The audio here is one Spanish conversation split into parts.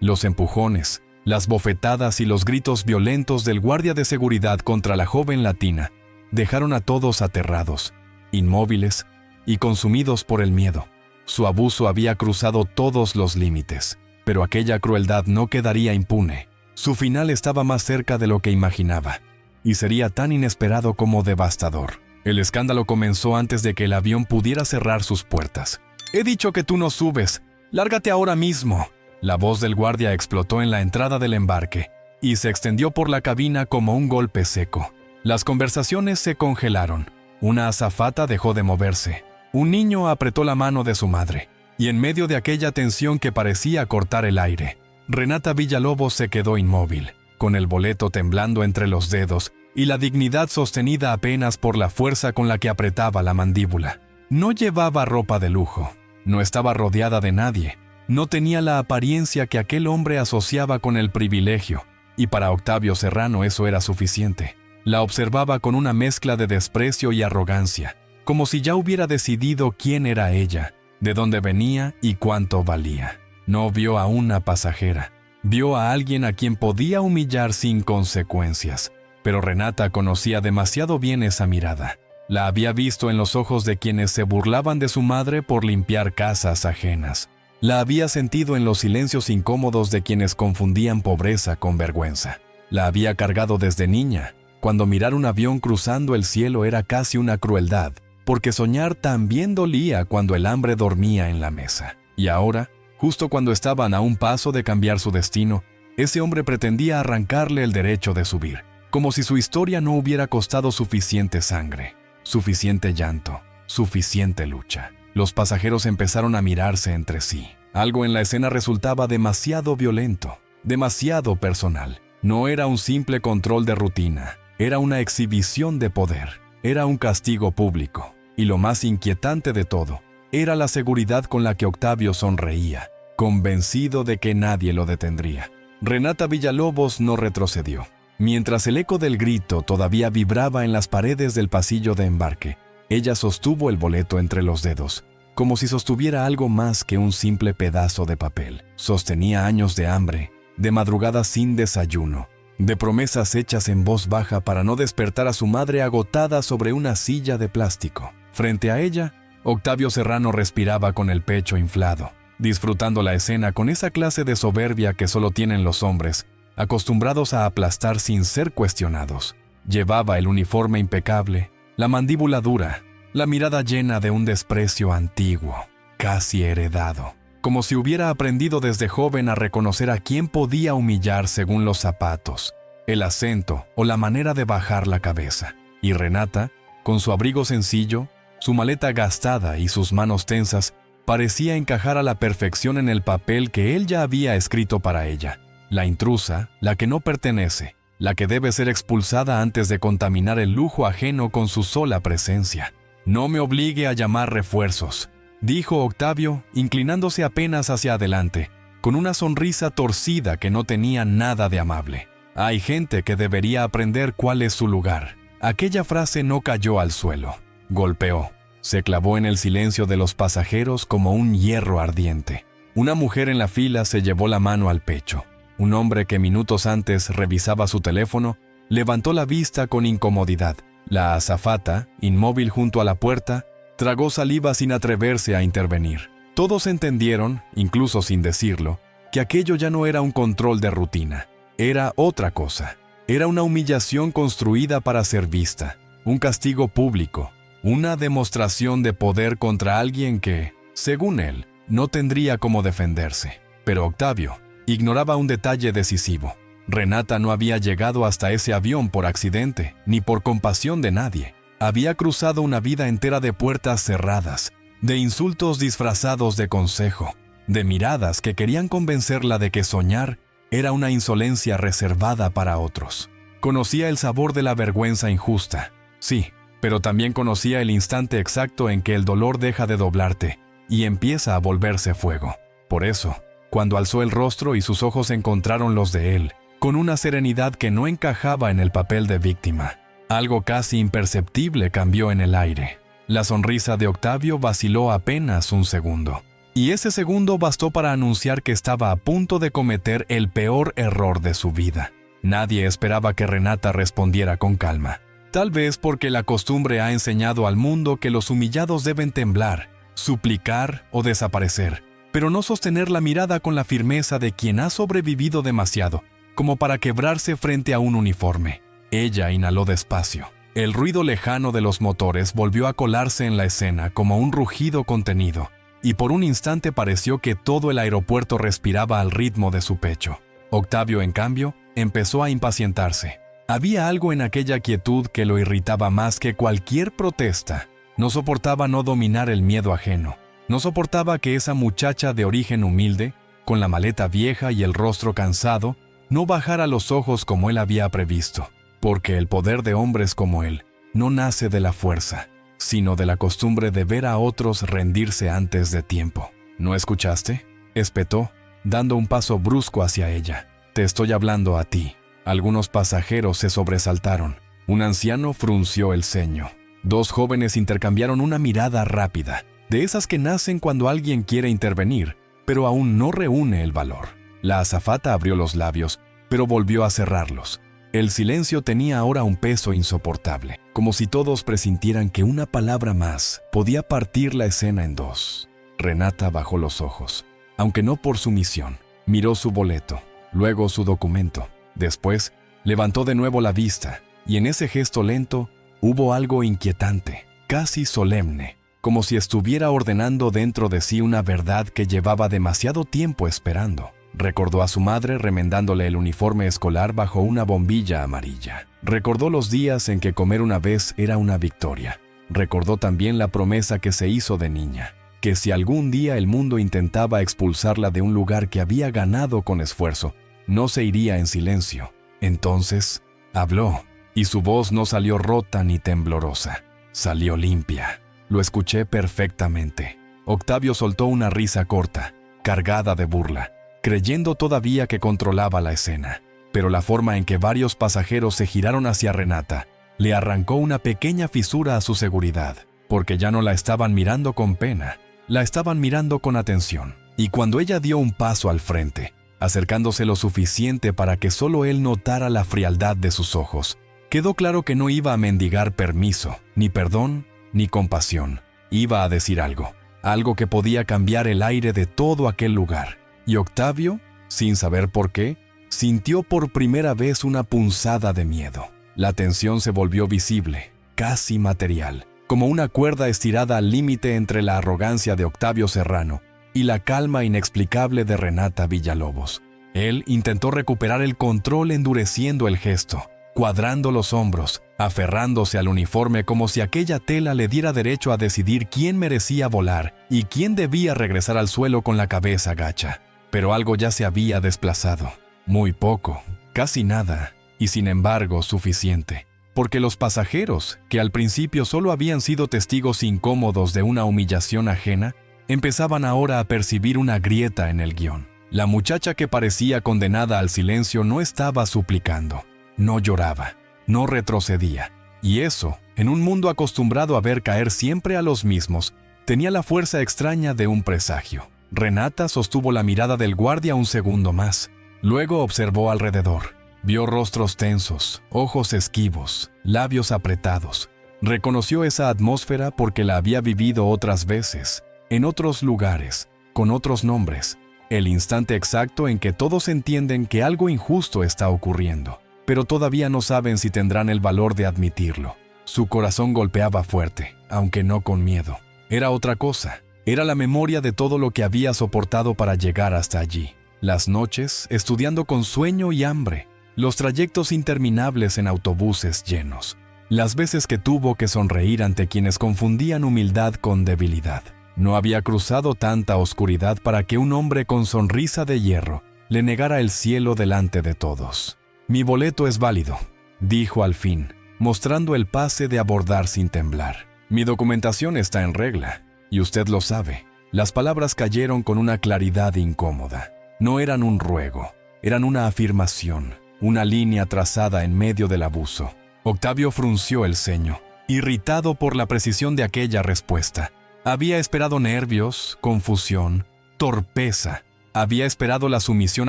Los empujones, las bofetadas y los gritos violentos del guardia de seguridad contra la joven latina dejaron a todos aterrados, inmóviles y consumidos por el miedo. Su abuso había cruzado todos los límites, pero aquella crueldad no quedaría impune. Su final estaba más cerca de lo que imaginaba, y sería tan inesperado como devastador. El escándalo comenzó antes de que el avión pudiera cerrar sus puertas. «He dicho que tú no subes. ¡Lárgate ahora mismo!». La voz del guardia explotó en la entrada del embarque y se extendió por la cabina como un golpe seco. Las conversaciones se congelaron. Una azafata dejó de moverse. Un niño apretó la mano de su madre. Y en medio de aquella tensión que parecía cortar el aire, Renata Villalobos se quedó inmóvil, con el boleto temblando entre los dedos y la dignidad sostenida apenas por la fuerza con la que apretaba la mandíbula. No llevaba ropa de lujo. No estaba rodeada de nadie. No tenía la apariencia que aquel hombre asociaba con el privilegio, y para Octavio Serrano eso era suficiente. La observaba con una mezcla de desprecio y arrogancia, como si ya hubiera decidido quién era ella, de dónde venía y cuánto valía. No vio a una pasajera, vio a alguien a quien podía humillar sin consecuencias. Pero Renata conocía demasiado bien esa mirada. La había visto en los ojos de quienes se burlaban de su madre por limpiar casas ajenas. La había sentido en los silencios incómodos de quienes confundían pobreza con vergüenza. La había cargado desde niña, cuando mirar un avión cruzando el cielo era casi una crueldad, porque soñar también dolía cuando el hambre dormía en la mesa. Y ahora, justo cuando estaban a un paso de cambiar su destino, ese hombre pretendía arrancarle el derecho de subir, como si su historia no hubiera costado suficiente sangre, suficiente llanto, suficiente lucha. Los pasajeros empezaron a mirarse entre sí. Algo en la escena resultaba demasiado violento, demasiado personal. No era un simple control de rutina, era una exhibición de poder, era un castigo público. Y lo más inquietante de todo, era la seguridad con la que Octavio sonreía, convencido de que nadie lo detendría. Renata Villalobos no retrocedió. Mientras el eco del grito todavía vibraba en las paredes del pasillo de embarque, ella sostuvo el boleto entre los dedos, como si sostuviera algo más que un simple pedazo de papel. Sostenía años de hambre, de madrugadas sin desayuno, de promesas hechas en voz baja para no despertar a su madre agotada sobre una silla de plástico. Frente a ella, Octavio Serrano respiraba con el pecho inflado, disfrutando la escena con esa clase de soberbia que solo tienen los hombres, acostumbrados a aplastar sin ser cuestionados. Llevaba el uniforme impecable, la mandíbula dura, la mirada llena de un desprecio antiguo, casi heredado, como si hubiera aprendido desde joven a reconocer a quién podía humillar según los zapatos, el acento o la manera de bajar la cabeza. Y Renata, con su abrigo sencillo, su maleta gastada y sus manos tensas, parecía encajar a la perfección en el papel que él ya había escrito para ella. La intrusa, la que no pertenece, la que debe ser expulsada antes de contaminar el lujo ajeno con su sola presencia. «No me obligue a llamar refuerzos», dijo Octavio, inclinándose apenas hacia adelante, con una sonrisa torcida que no tenía nada de amable. «Hay gente que debería aprender cuál es su lugar». Aquella frase no cayó al suelo. Golpeó. Se clavó en el silencio de los pasajeros como un hierro ardiente. Una mujer en la fila se llevó la mano al pecho. Un hombre que minutos antes revisaba su teléfono, levantó la vista con incomodidad. La azafata, inmóvil junto a la puerta, tragó saliva sin atreverse a intervenir. Todos entendieron, incluso sin decirlo, que aquello ya no era un control de rutina. Era otra cosa. Era una humillación construida para ser vista, un castigo público, una demostración de poder contra alguien que, según él, no tendría cómo defenderse. Pero Octavio ignoraba un detalle decisivo. Renata no había llegado hasta ese avión por accidente, ni por compasión de nadie. Había cruzado una vida entera de puertas cerradas, de insultos disfrazados de consejo, de miradas que querían convencerla de que soñar era una insolencia reservada para otros. Conocía el sabor de la vergüenza injusta, sí, pero también conocía el instante exacto en que el dolor deja de doblarte y empieza a volverse fuego. Por eso, cuando alzó el rostro y sus ojos encontraron los de él, con una serenidad que no encajaba en el papel de víctima, algo casi imperceptible cambió en el aire. La sonrisa de Octavio vaciló apenas un segundo. Y ese segundo bastó para anunciar que estaba a punto de cometer el peor error de su vida. Nadie esperaba que Renata respondiera con calma. Tal vez porque la costumbre ha enseñado al mundo que los humillados deben temblar, suplicar o desaparecer, pero no sostener la mirada con la firmeza de quien ha sobrevivido demasiado, como para quebrarse frente a un uniforme. Ella inhaló despacio. El ruido lejano de los motores volvió a colarse en la escena como un rugido contenido, y por un instante pareció que todo el aeropuerto respiraba al ritmo de su pecho. Octavio, en cambio, empezó a impacientarse. Había algo en aquella quietud que lo irritaba más que cualquier protesta. No soportaba no dominar el miedo ajeno. No soportaba que esa muchacha de origen humilde, con la maleta vieja y el rostro cansado, no bajara los ojos como él había previsto, porque el poder de hombres como él no nace de la fuerza, sino de la costumbre de ver a otros rendirse antes de tiempo. ¿No escuchaste?, espetó, dando un paso brusco hacia ella. Te estoy hablando a ti. Algunos pasajeros se sobresaltaron. Un anciano frunció el ceño. Dos jóvenes intercambiaron una mirada rápida, de esas que nacen cuando alguien quiere intervenir, pero aún no reúne el valor. La azafata abrió los labios, pero volvió a cerrarlos. El silencio tenía ahora un peso insoportable, como si todos presintieran que una palabra más podía partir la escena en dos. Renata bajó los ojos, aunque no por sumisión. Miró su boleto, luego su documento. Después, levantó de nuevo la vista, y en ese gesto lento hubo algo inquietante, casi solemne, como si estuviera ordenando dentro de sí una verdad que llevaba demasiado tiempo esperando. Recordó a su madre remendándole el uniforme escolar bajo una bombilla amarilla. Recordó los días en que comer una vez era una victoria. Recordó también la promesa que se hizo de niña, que si algún día el mundo intentaba expulsarla de un lugar que había ganado con esfuerzo, no se iría en silencio. Entonces, habló, y su voz no salió rota ni temblorosa. Salió limpia. Lo escuché perfectamente. Octavio soltó una risa corta, cargada de burla, creyendo todavía que controlaba la escena. Pero la forma en que varios pasajeros se giraron hacia Renata le arrancó una pequeña fisura a su seguridad, porque ya no la estaban mirando con pena, la estaban mirando con atención. Y cuando ella dio un paso al frente, acercándose lo suficiente para que solo él notara la frialdad de sus ojos, quedó claro que no iba a mendigar permiso, ni perdón, ni compasión. Iba a decir algo que podía cambiar el aire de todo aquel lugar. Y Octavio, sin saber por qué, sintió por primera vez una punzada de miedo. La tensión se volvió visible, casi material, como una cuerda estirada al límite entre la arrogancia de Octavio Serrano y la calma inexplicable de Renata Villalobos. Él intentó recuperar el control endureciendo el gesto, cuadrando los hombros, aferrándose al uniforme como si aquella tela le diera derecho a decidir quién merecía volar y quién debía regresar al suelo con la cabeza gacha. Pero algo ya se había desplazado. Muy poco, casi nada, y sin embargo suficiente. Porque los pasajeros, que al principio solo habían sido testigos incómodos de una humillación ajena, empezaban ahora a percibir una grieta en el guión. La muchacha que parecía condenada al silencio no estaba suplicando, no lloraba, no retrocedía. Y eso, en un mundo acostumbrado a ver caer siempre a los mismos, tenía la fuerza extraña de un presagio. Renata sostuvo la mirada del guardia un segundo más. Luego observó alrededor. Vio rostros tensos, ojos esquivos, labios apretados. Reconoció esa atmósfera porque la había vivido otras veces, en otros lugares, con otros nombres. El instante exacto en que todos entienden que algo injusto está ocurriendo, pero todavía no saben si tendrán el valor de admitirlo. Su corazón golpeaba fuerte, aunque no con miedo. Era otra cosa. Era la memoria de todo lo que había soportado para llegar hasta allí. Las noches, estudiando con sueño y hambre. Los trayectos interminables en autobuses llenos. Las veces que tuvo que sonreír ante quienes confundían humildad con debilidad. No había cruzado tanta oscuridad para que un hombre con sonrisa de hierro le negara el cielo delante de todos. «Mi boleto es válido», dijo al fin, mostrando el pase de abordar sin temblar. «Mi documentación está en regla, y usted lo sabe». Las palabras cayeron con una claridad incómoda. No eran un ruego, eran una afirmación, una línea trazada en medio del abuso. Octavio frunció el ceño, irritado por la precisión de aquella respuesta. Había esperado nervios, confusión, torpeza. Había esperado la sumisión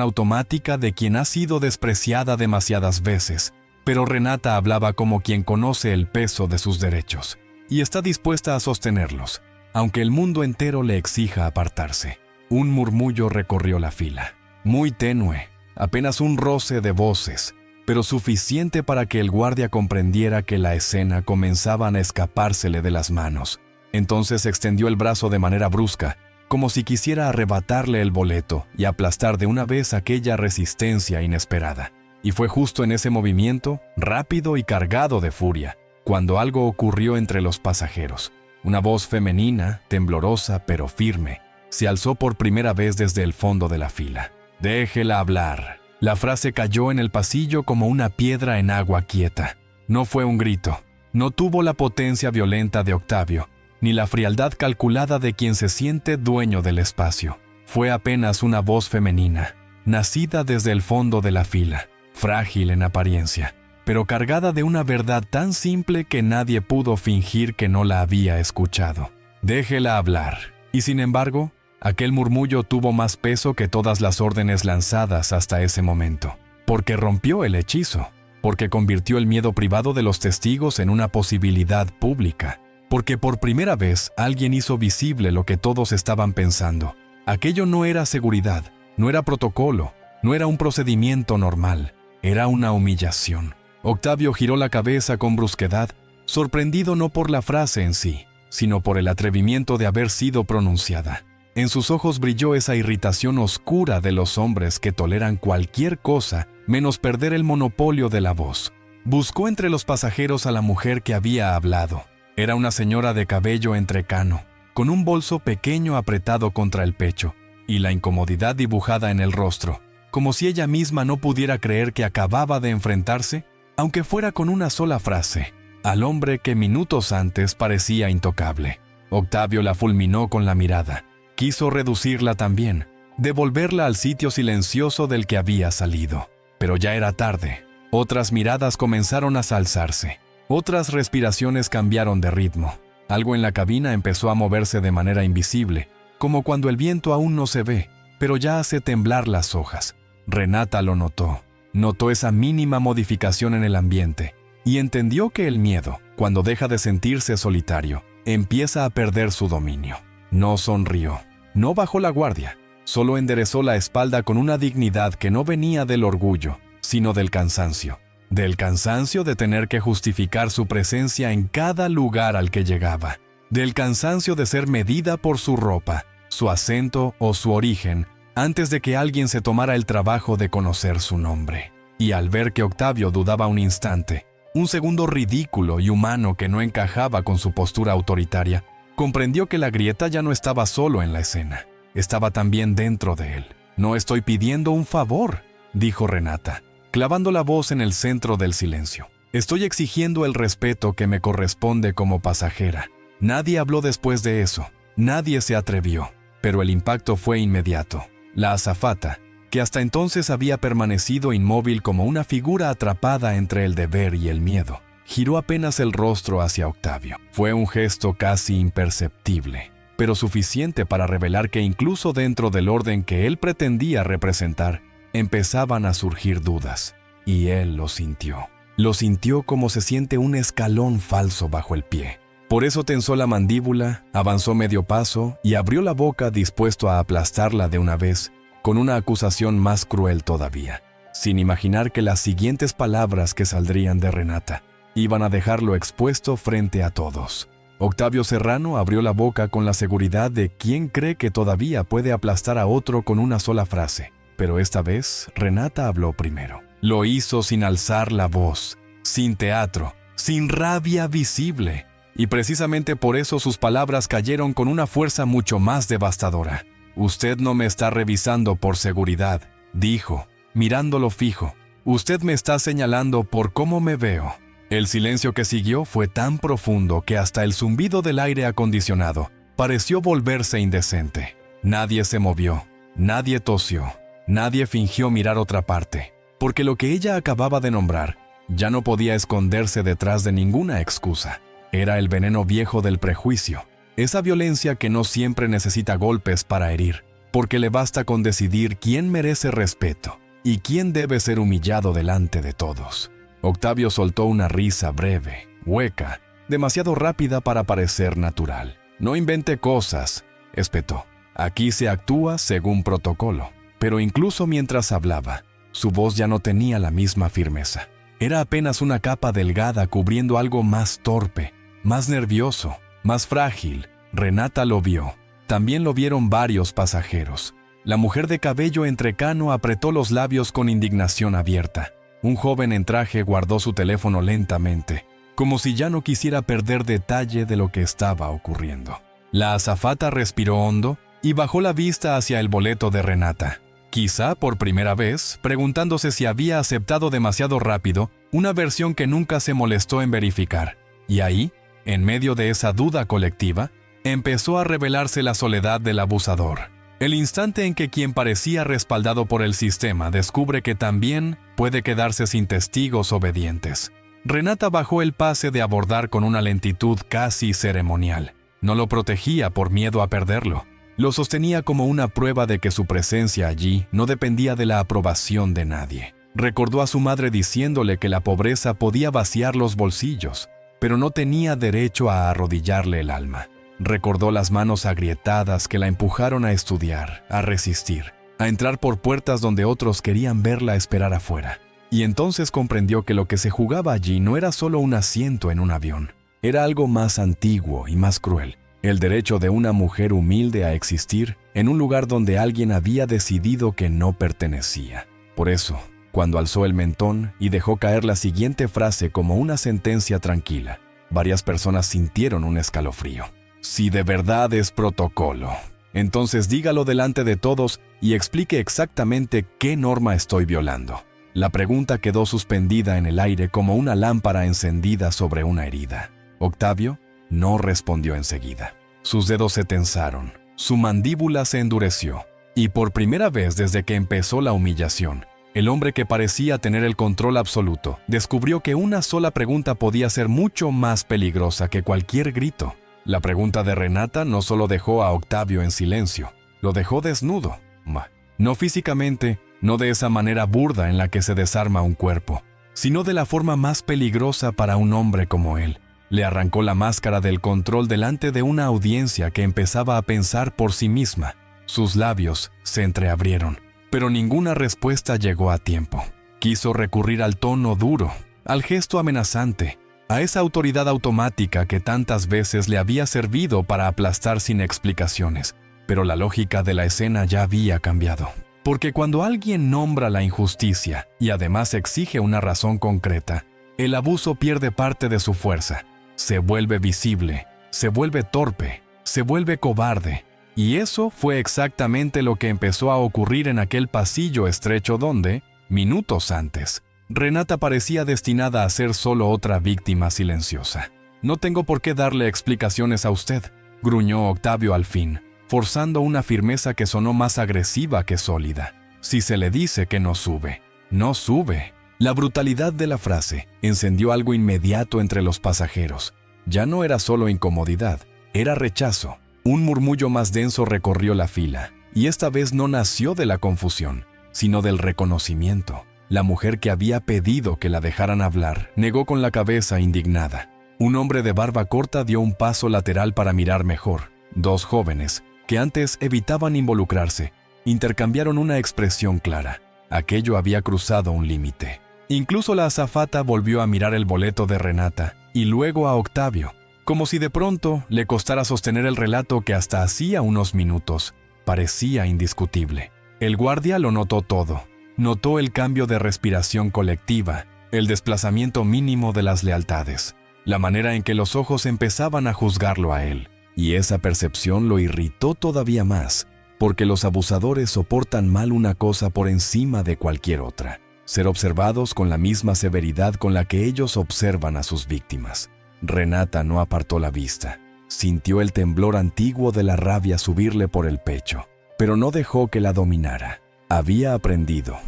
automática de quien ha sido despreciada demasiadas veces, pero Renata hablaba como quien conoce el peso de sus derechos y está dispuesta a sostenerlos, aunque el mundo entero le exija apartarse. Un murmullo recorrió la fila, muy tenue, apenas un roce de voces, pero suficiente para que el guardia comprendiera que la escena comenzaba a escapársele de las manos. Entonces extendió el brazo de manera brusca, como si quisiera arrebatarle el boleto y aplastar de una vez aquella resistencia inesperada. Y fue justo en ese movimiento, rápido y cargado de furia, cuando algo ocurrió entre los pasajeros. Una voz femenina, temblorosa pero firme, se alzó por primera vez desde el fondo de la fila. «Déjela hablar». La frase cayó en el pasillo como una piedra en agua quieta. No fue un grito, no tuvo la potencia violenta de Octavio, ni la frialdad calculada de quien se siente dueño del espacio. Fue apenas una voz femenina, nacida desde el fondo de la fila, frágil en apariencia, pero cargada de una verdad tan simple que nadie pudo fingir que no la había escuchado. «Déjela hablar». Y sin embargo, aquel murmullo tuvo más peso que todas las órdenes lanzadas hasta ese momento, porque rompió el hechizo, porque convirtió el miedo privado de los testigos en una posibilidad pública, porque por primera vez alguien hizo visible lo que todos estaban pensando. Aquello no era seguridad, no era protocolo, no era un procedimiento normal, era una humillación. Octavio giró la cabeza con brusquedad, sorprendido no por la frase en sí, sino por el atrevimiento de haber sido pronunciada. En sus ojos brilló esa irritación oscura de los hombres que toleran cualquier cosa menos perder el monopolio de la voz. Buscó entre los pasajeros a la mujer que había hablado. Era una señora de cabello entrecano, con un bolso pequeño apretado contra el pecho, y la incomodidad dibujada en el rostro, como si ella misma no pudiera creer que acababa de enfrentarse, aunque fuera con una sola frase, al hombre que minutos antes parecía intocable. Octavio la fulminó con la mirada. Quiso reducirla también, devolverla al sitio silencioso del que había salido. Pero ya era tarde. Otras miradas comenzaron a alzarse. Otras respiraciones cambiaron de ritmo. Algo en la cabina empezó a moverse de manera invisible, como cuando el viento aún no se ve, pero ya hace temblar las hojas. Renata lo notó. Notó esa mínima modificación en el ambiente y entendió que el miedo, cuando deja de sentirse solitario, empieza a perder su dominio. No sonrió, no bajó la guardia, solo enderezó la espalda con una dignidad que no venía del orgullo, sino del cansancio. Del cansancio de tener que justificar su presencia en cada lugar al que llegaba. Del cansancio de ser medida por su ropa, su acento o su origen, antes de que alguien se tomara el trabajo de conocer su nombre. Y al ver que Octavio dudaba un instante, un segundo ridículo y humano que no encajaba con su postura autoritaria, comprendió que la grieta ya no estaba solo en la escena, estaba también dentro de él. «No estoy pidiendo un favor», dijo Renata, clavando la voz en el centro del silencio. «Estoy exigiendo el respeto que me corresponde como pasajera». Nadie habló después de eso, nadie se atrevió, pero el impacto fue inmediato. La azafata, que hasta entonces había permanecido inmóvil como una figura atrapada entre el deber y el miedo, giró apenas el rostro hacia Octavio. Fue un gesto casi imperceptible, pero suficiente para revelar que incluso dentro del orden que él pretendía representar, empezaban a surgir dudas, y él lo sintió. Lo sintió como se siente un escalón falso bajo el pie. Por eso tensó la mandíbula, avanzó medio paso y abrió la boca dispuesto a aplastarla de una vez, con una acusación más cruel todavía, sin imaginar que las siguientes palabras que saldrían de Renata iban a dejarlo expuesto frente a todos. Octavio Serrano abrió la boca con la seguridad de quien cree que todavía puede aplastar a otro con una sola frase, pero esta vez Renata habló primero. Lo hizo sin alzar la voz, sin teatro, sin rabia visible, y precisamente por eso sus palabras cayeron con una fuerza mucho más devastadora. «Usted no me está revisando por seguridad», dijo, mirándolo fijo. «Usted me está señalando por cómo me veo». El silencio que siguió fue tan profundo que hasta el zumbido del aire acondicionado pareció volverse indecente. Nadie se movió, nadie tosió, nadie fingió mirar otra parte, porque lo que ella acababa de nombrar ya no podía esconderse detrás de ninguna excusa. Era el veneno viejo del prejuicio, Esa violencia que no siempre necesita golpes para herir, porque le basta con decidir quién merece respeto y quién debe ser humillado delante de todos. Octavio soltó una risa breve, hueca, demasiado rápida para parecer natural. No invente cosas, espetó. Aquí se actúa según protocolo. Pero incluso mientras hablaba, su voz ya no tenía la misma firmeza. Era apenas una capa delgada cubriendo algo más torpe, más nervioso, más frágil. Renata lo vio. También lo vieron varios pasajeros. La mujer de cabello entrecano apretó los labios con indignación abierta. Un joven en traje guardó su teléfono lentamente, como si ya no quisiera perder detalle de lo que estaba ocurriendo. La azafata respiró hondo y bajó la vista hacia el boleto de Renata. Quizá por primera vez, preguntándose si había aceptado demasiado rápido una versión que nunca se molestó en verificar. Y ahí, en medio de esa duda colectiva, empezó a revelarse la soledad del abusador. El instante en que quien parecía respaldado por el sistema descubre que también puede quedarse sin testigos obedientes. Renata bajó el pase de abordar con una lentitud casi ceremonial. No lo protegía por miedo a perderlo. Lo sostenía como una prueba de que su presencia allí no dependía de la aprobación de nadie. Recordó a su madre diciéndole que la pobreza podía vaciar los bolsillos, pero no tenía derecho a arrodillarle el alma. Recordó las manos agrietadas que la empujaron a estudiar, a resistir, a entrar por puertas donde otros querían verla esperar afuera. Y entonces comprendió que lo que se jugaba allí no era solo un asiento en un avión. Era algo más antiguo y más cruel. El derecho de una mujer humilde a existir en un lugar donde alguien había decidido que no pertenecía. Por eso, cuando alzó el mentón y dejó caer la siguiente frase como una sentencia tranquila, varias personas sintieron un escalofrío. Si de verdad es protocolo, entonces dígalo delante de todos y explique exactamente qué norma estoy violando. La pregunta quedó suspendida en el aire como una lámpara encendida sobre una herida. Octavio no respondió enseguida. Sus dedos se tensaron, su mandíbula se endureció, y por primera vez desde que empezó la humillación, el hombre que parecía tener el control absoluto descubrió que una sola pregunta podía ser mucho más peligrosa que cualquier grito. La pregunta de Renata no solo dejó a Octavio en silencio, lo dejó desnudo. No físicamente, no de esa manera burda en la que se desarma un cuerpo, sino de la forma más peligrosa para un hombre como él. Le arrancó la máscara del control delante de una audiencia que empezaba a pensar por sí misma. Sus labios se entreabrieron, pero ninguna respuesta llegó a tiempo. Quiso recurrir al tono duro, al gesto amenazante, a esa autoridad automática que tantas veces le había servido para aplastar sin explicaciones. Pero la lógica de la escena ya había cambiado. Porque cuando alguien nombra la injusticia y además exige una razón concreta, el abuso pierde parte de su fuerza. Se vuelve visible, se vuelve torpe, se vuelve cobarde. Y eso fue exactamente lo que empezó a ocurrir en aquel pasillo estrecho donde, minutos antes, Renata parecía destinada a ser solo otra víctima silenciosa. «No tengo por qué darle explicaciones a usted», gruñó Octavio al fin, forzando una firmeza que sonó más agresiva que sólida. «Si se le dice que no sube, no sube». La brutalidad de la frase encendió algo inmediato entre los pasajeros. Ya no era solo incomodidad, era rechazo. Un murmullo más denso recorrió la fila, y esta vez no nació de la confusión, sino del reconocimiento. La mujer que había pedido que la dejaran hablar negó con la cabeza indignada. Un hombre de barba corta dio un paso lateral para mirar mejor. Dos jóvenes, que antes evitaban involucrarse, intercambiaron una expresión clara. Aquello había cruzado un límite. Incluso la azafata volvió a mirar el boleto de Renata y luego a Octavio, como si de pronto le costara sostener el relato que hasta hacía unos minutos parecía indiscutible. El guardia lo notó todo. Notó el cambio de respiración colectiva, el desplazamiento mínimo de las lealtades, la manera en que los ojos empezaban a juzgarlo a él. Y esa percepción lo irritó todavía más, porque los abusadores soportan mal una cosa por encima de cualquier otra: ser observados con la misma severidad con la que ellos observan a sus víctimas. Renata no apartó la vista. Sintió el temblor antiguo de la rabia subirle por el pecho, pero no dejó que la dominara. Había aprendido,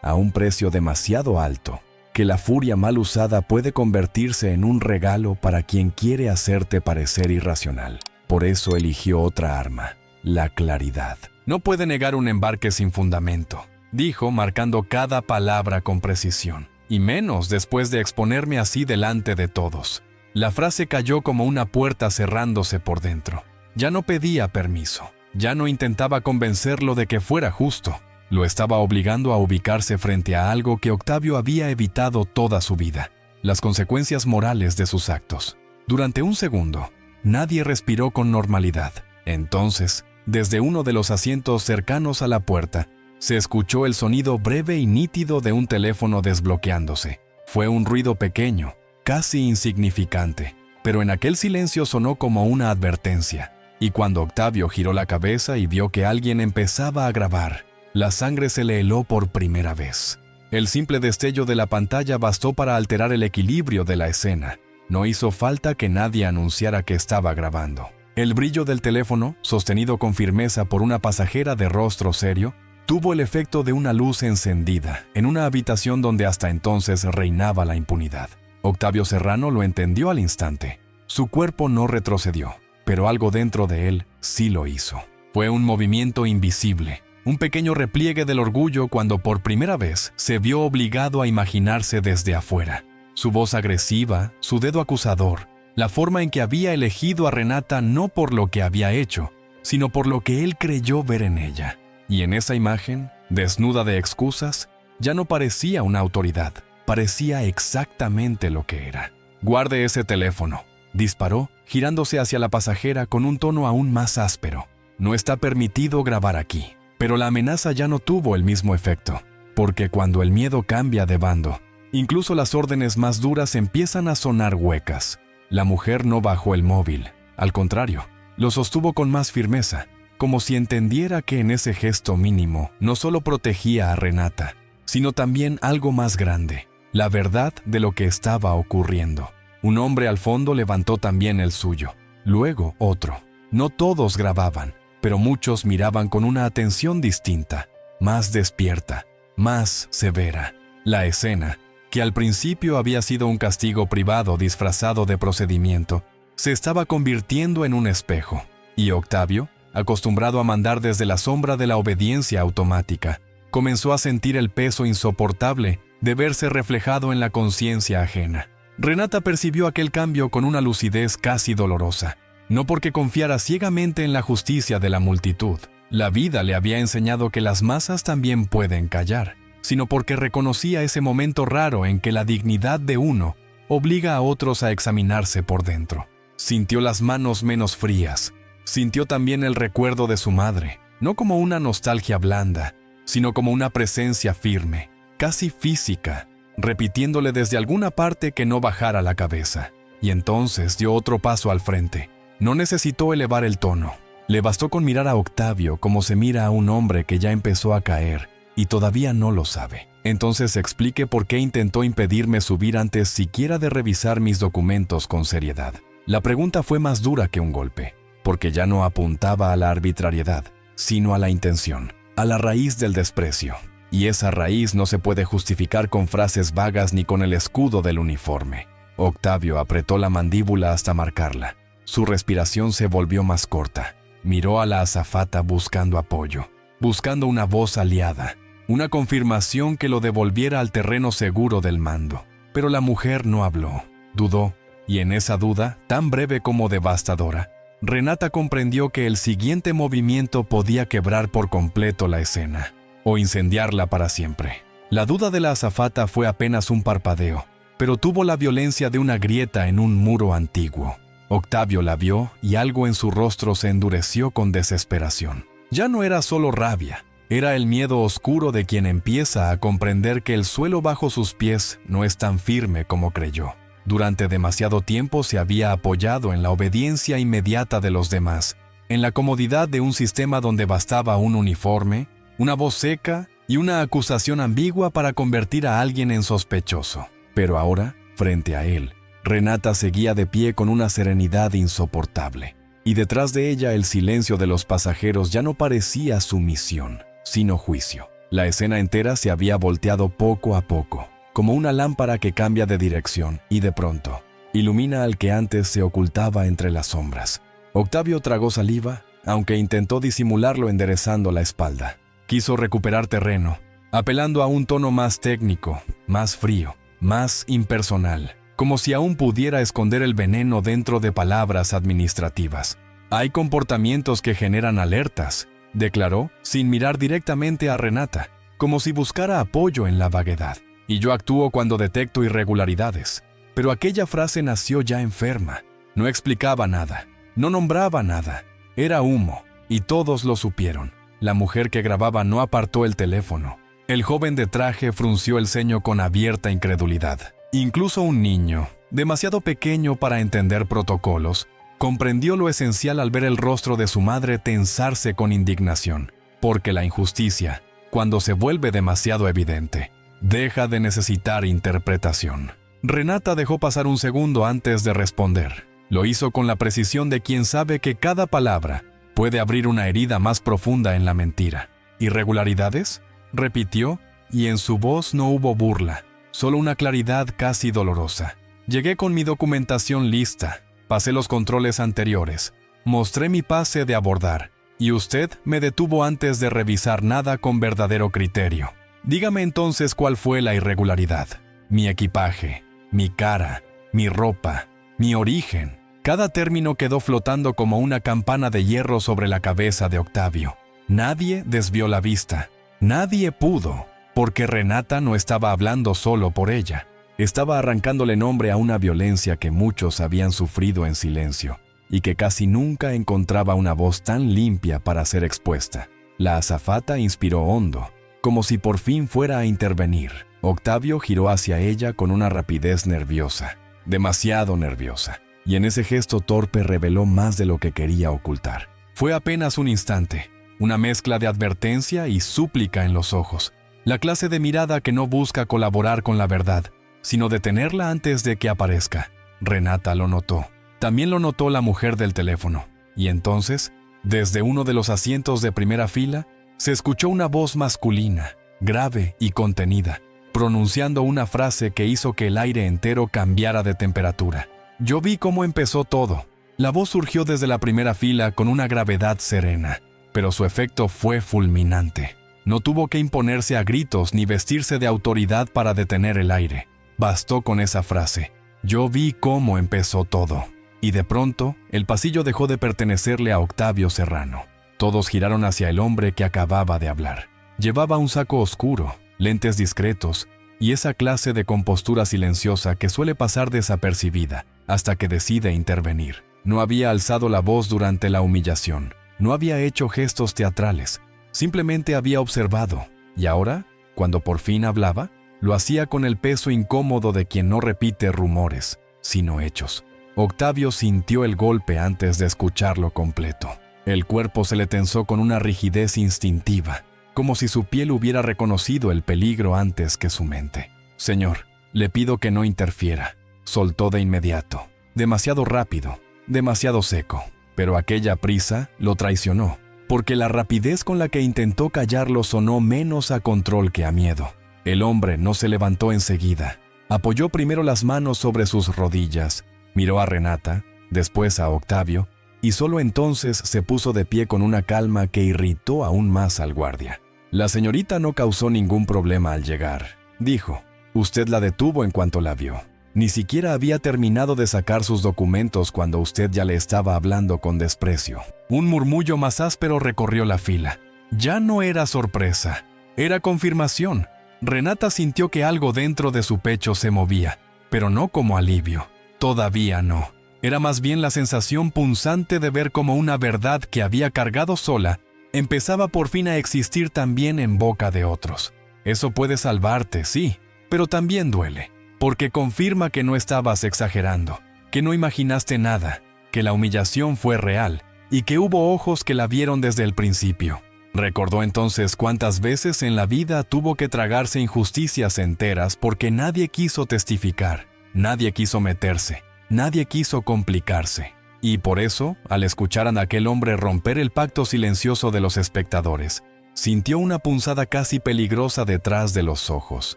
a un precio demasiado alto, que la furia mal usada puede convertirse en un regalo para quien quiere hacerte parecer irracional. Por eso eligió otra arma, la claridad. No puede negar un embarque sin fundamento, dijo, marcando cada palabra con precisión. Y menos después de exponerme así delante de todos. La frase cayó como una puerta cerrándose por dentro. Ya no pedía permiso. Ya no intentaba convencerlo de que fuera justo. Lo estaba obligando a ubicarse frente a algo que Octavio había evitado toda su vida: las consecuencias morales de sus actos. Durante un segundo, nadie respiró con normalidad. Entonces, desde uno de los asientos cercanos a la puerta, se escuchó el sonido breve y nítido de un teléfono desbloqueándose. Fue un ruido pequeño, casi insignificante, pero en aquel silencio sonó como una advertencia. Y cuando Octavio giró la cabeza y vio que alguien empezaba a grabar, la sangre se le heló por primera vez. El simple destello de la pantalla bastó para alterar el equilibrio de la escena. No hizo falta que nadie anunciara que estaba grabando. El brillo del teléfono, sostenido con firmeza por una pasajera de rostro serio, tuvo el efecto de una luz encendida en una habitación donde hasta entonces reinaba la impunidad. Octavio Serrano lo entendió al instante. Su cuerpo no retrocedió, pero algo dentro de él sí lo hizo. Fue un movimiento invisible, un pequeño repliegue del orgullo cuando por primera vez se vio obligado a imaginarse desde afuera. Su voz agresiva, su dedo acusador, la forma en que había elegido a Renata no por lo que había hecho, sino por lo que él creyó ver en ella. Y en esa imagen, desnuda de excusas, ya no parecía una autoridad, parecía exactamente lo que era. «Guarde ese teléfono», disparó, girándose hacia la pasajera con un tono aún más áspero. «No está permitido grabar aquí». Pero la amenaza ya no tuvo el mismo efecto, porque cuando el miedo cambia de bando, incluso las órdenes más duras empiezan a sonar huecas. La mujer no bajó el móvil, al contrario, lo sostuvo con más firmeza, como si entendiera que en ese gesto mínimo no solo protegía a Renata, sino también algo más grande, la verdad de lo que estaba ocurriendo. Un hombre al fondo levantó también el suyo, luego otro. No todos grababan, pero muchos miraban con una atención distinta, más despierta, más severa. La escena, que al principio había sido un castigo privado disfrazado de procedimiento, se estaba convirtiendo en un espejo, y Octavio, acostumbrado a mandar desde la sombra de la obediencia automática, comenzó a sentir el peso insoportable de verse reflejado en la conciencia ajena. Renata percibió aquel cambio con una lucidez casi dolorosa, no porque confiara ciegamente en la justicia de la multitud. La vida le había enseñado que las masas también pueden callar, sino porque reconocía ese momento raro en que la dignidad de uno obliga a otros a examinarse por dentro. Sintió las manos menos frías. Sintió también el recuerdo de su madre, no como una nostalgia blanda, sino como una presencia firme, casi física, repitiéndole desde alguna parte que no bajara la cabeza. Y entonces dio otro paso al frente. No necesitó elevar el tono. Le bastó con mirar a Octavio como se mira a un hombre que ya empezó a caer y todavía no lo sabe. Entonces explique por qué intentó impedirme subir antes siquiera de revisar mis documentos con seriedad. La pregunta fue más dura que un golpe, porque ya no apuntaba a la arbitrariedad, sino a la intención, a la raíz del desprecio. Y esa raíz no se puede justificar con frases vagas ni con el escudo del uniforme. Octavio apretó la mandíbula hasta marcarla. Su respiración se volvió más corta. Miró a la azafata buscando apoyo, buscando una voz aliada, una confirmación que lo devolviera al terreno seguro del mando. Pero la mujer no habló, dudó, y en esa duda, tan breve como devastadora, Renata comprendió que el siguiente movimiento podía quebrar por completo la escena, o incendiarla para siempre. La duda de la azafata fue apenas un parpadeo, pero tuvo la violencia de una grieta en un muro antiguo. Octavio la vio y algo en su rostro se endureció con desesperación. Ya no era solo rabia, era el miedo oscuro de quien empieza a comprender que el suelo bajo sus pies no es tan firme como creyó. Durante demasiado tiempo se había apoyado en la obediencia inmediata de los demás, en la comodidad de un sistema donde bastaba un uniforme, una voz seca y una acusación ambigua para convertir a alguien en sospechoso. Pero ahora, frente a él, Renata seguía de pie con una serenidad insoportable, y detrás de ella el silencio de los pasajeros ya no parecía sumisión, sino juicio. La escena entera se había volteado poco a poco, como una lámpara que cambia de dirección y de pronto ilumina al que antes se ocultaba entre las sombras. Octavio tragó saliva, aunque intentó disimularlo enderezando la espalda. Quiso recuperar terreno, apelando a un tono más técnico, más frío, más impersonal, como si aún pudiera esconder el veneno dentro de palabras administrativas. Hay comportamientos que generan alertas, declaró, sin mirar directamente a Renata, como si buscara apoyo en la vaguedad. Y yo actúo cuando detecto irregularidades. Pero aquella frase nació ya enferma. No explicaba nada, no nombraba nada. Era humo, y todos lo supieron. La mujer que grababa no apartó el teléfono. El joven de traje frunció el ceño con abierta incredulidad. Incluso un niño, demasiado pequeño para entender protocolos, comprendió lo esencial al ver el rostro de su madre tensarse con indignación, porque la injusticia, cuando se vuelve demasiado evidente, deja de necesitar interpretación. Renata dejó pasar un segundo antes de responder. Lo hizo con la precisión de quien sabe que cada palabra puede abrir una herida más profunda en la mentira. ¿Irregularidades?, repitió, y en su voz no hubo burla, solo una claridad casi dolorosa. Llegué con mi documentación lista, pasé los controles anteriores, mostré mi pase de abordar, y usted me detuvo antes de revisar nada con verdadero criterio. Dígame entonces cuál fue la irregularidad. Mi equipaje, mi cara, mi ropa, mi origen. Cada término quedó flotando como una campana de hierro sobre la cabeza de Octavio. Nadie desvió la vista. Nadie pudo, porque Renata no estaba hablando solo por ella. Estaba arrancándole nombre a una violencia que muchos habían sufrido en silencio y que casi nunca encontraba una voz tan limpia para ser expuesta. La azafata inspiró hondo, como si por fin fuera a intervenir. Octavio giró hacia ella con una rapidez nerviosa, demasiado nerviosa, y en ese gesto torpe reveló más de lo que quería ocultar. Fue apenas un instante, una mezcla de advertencia y súplica en los ojos, la clase de mirada que no busca colaborar con la verdad, sino detenerla antes de que aparezca. Renata lo notó. También lo notó la mujer del teléfono. Y entonces, desde uno de los asientos de primera fila, se escuchó una voz masculina, grave y contenida, pronunciando una frase que hizo que el aire entero cambiara de temperatura. Yo vi cómo empezó todo. La voz surgió desde la primera fila con una gravedad serena, pero su efecto fue fulminante. No tuvo que imponerse a gritos ni vestirse de autoridad para detener el aire. Bastó con esa frase. Yo vi cómo empezó todo. Y de pronto, el pasillo dejó de pertenecerle a Octavio Serrano. Todos giraron hacia el hombre que acababa de hablar. Llevaba un saco oscuro, lentes discretos y esa clase de compostura silenciosa que suele pasar desapercibida hasta que decide intervenir. No había alzado la voz durante la humillación. No había hecho gestos teatrales. Simplemente había observado. Y ahora, cuando por fin hablaba, lo hacía con el peso incómodo de quien no repite rumores, sino hechos. Octavio sintió el golpe antes de escucharlo completo. El cuerpo se le tensó con una rigidez instintiva, como si su piel hubiera reconocido el peligro antes que su mente. «Señor, le pido que no interfiera», soltó de inmediato. Demasiado rápido, demasiado seco. Pero aquella prisa lo traicionó, porque la rapidez con la que intentó callarlo sonó menos a control que a miedo. El hombre no se levantó enseguida. Apoyó primero las manos sobre sus rodillas, miró a Renata, después a Octavio, y solo entonces se puso de pie con una calma que irritó aún más al guardia. «La señorita no causó ningún problema al llegar», dijo. «Usted la detuvo en cuanto la vio. Ni siquiera había terminado de sacar sus documentos cuando usted ya le estaba hablando con desprecio». Un murmullo más áspero recorrió la fila. Ya no era sorpresa, era confirmación. Renata sintió que algo dentro de su pecho se movía, pero no como alivio. Todavía no. Era más bien la sensación punzante de ver cómo una verdad que había cargado sola empezaba por fin a existir también en boca de otros. Eso puede salvarte, sí, pero también duele, porque confirma que no estabas exagerando, que no imaginaste nada, que la humillación fue real y que hubo ojos que la vieron desde el principio. Recordó entonces cuántas veces en la vida tuvo que tragarse injusticias enteras porque nadie quiso testificar, nadie quiso meterse, nadie quiso complicarse. Y por eso, al escuchar a aquel hombre romper el pacto silencioso de los espectadores, sintió una punzada casi peligrosa detrás de los ojos.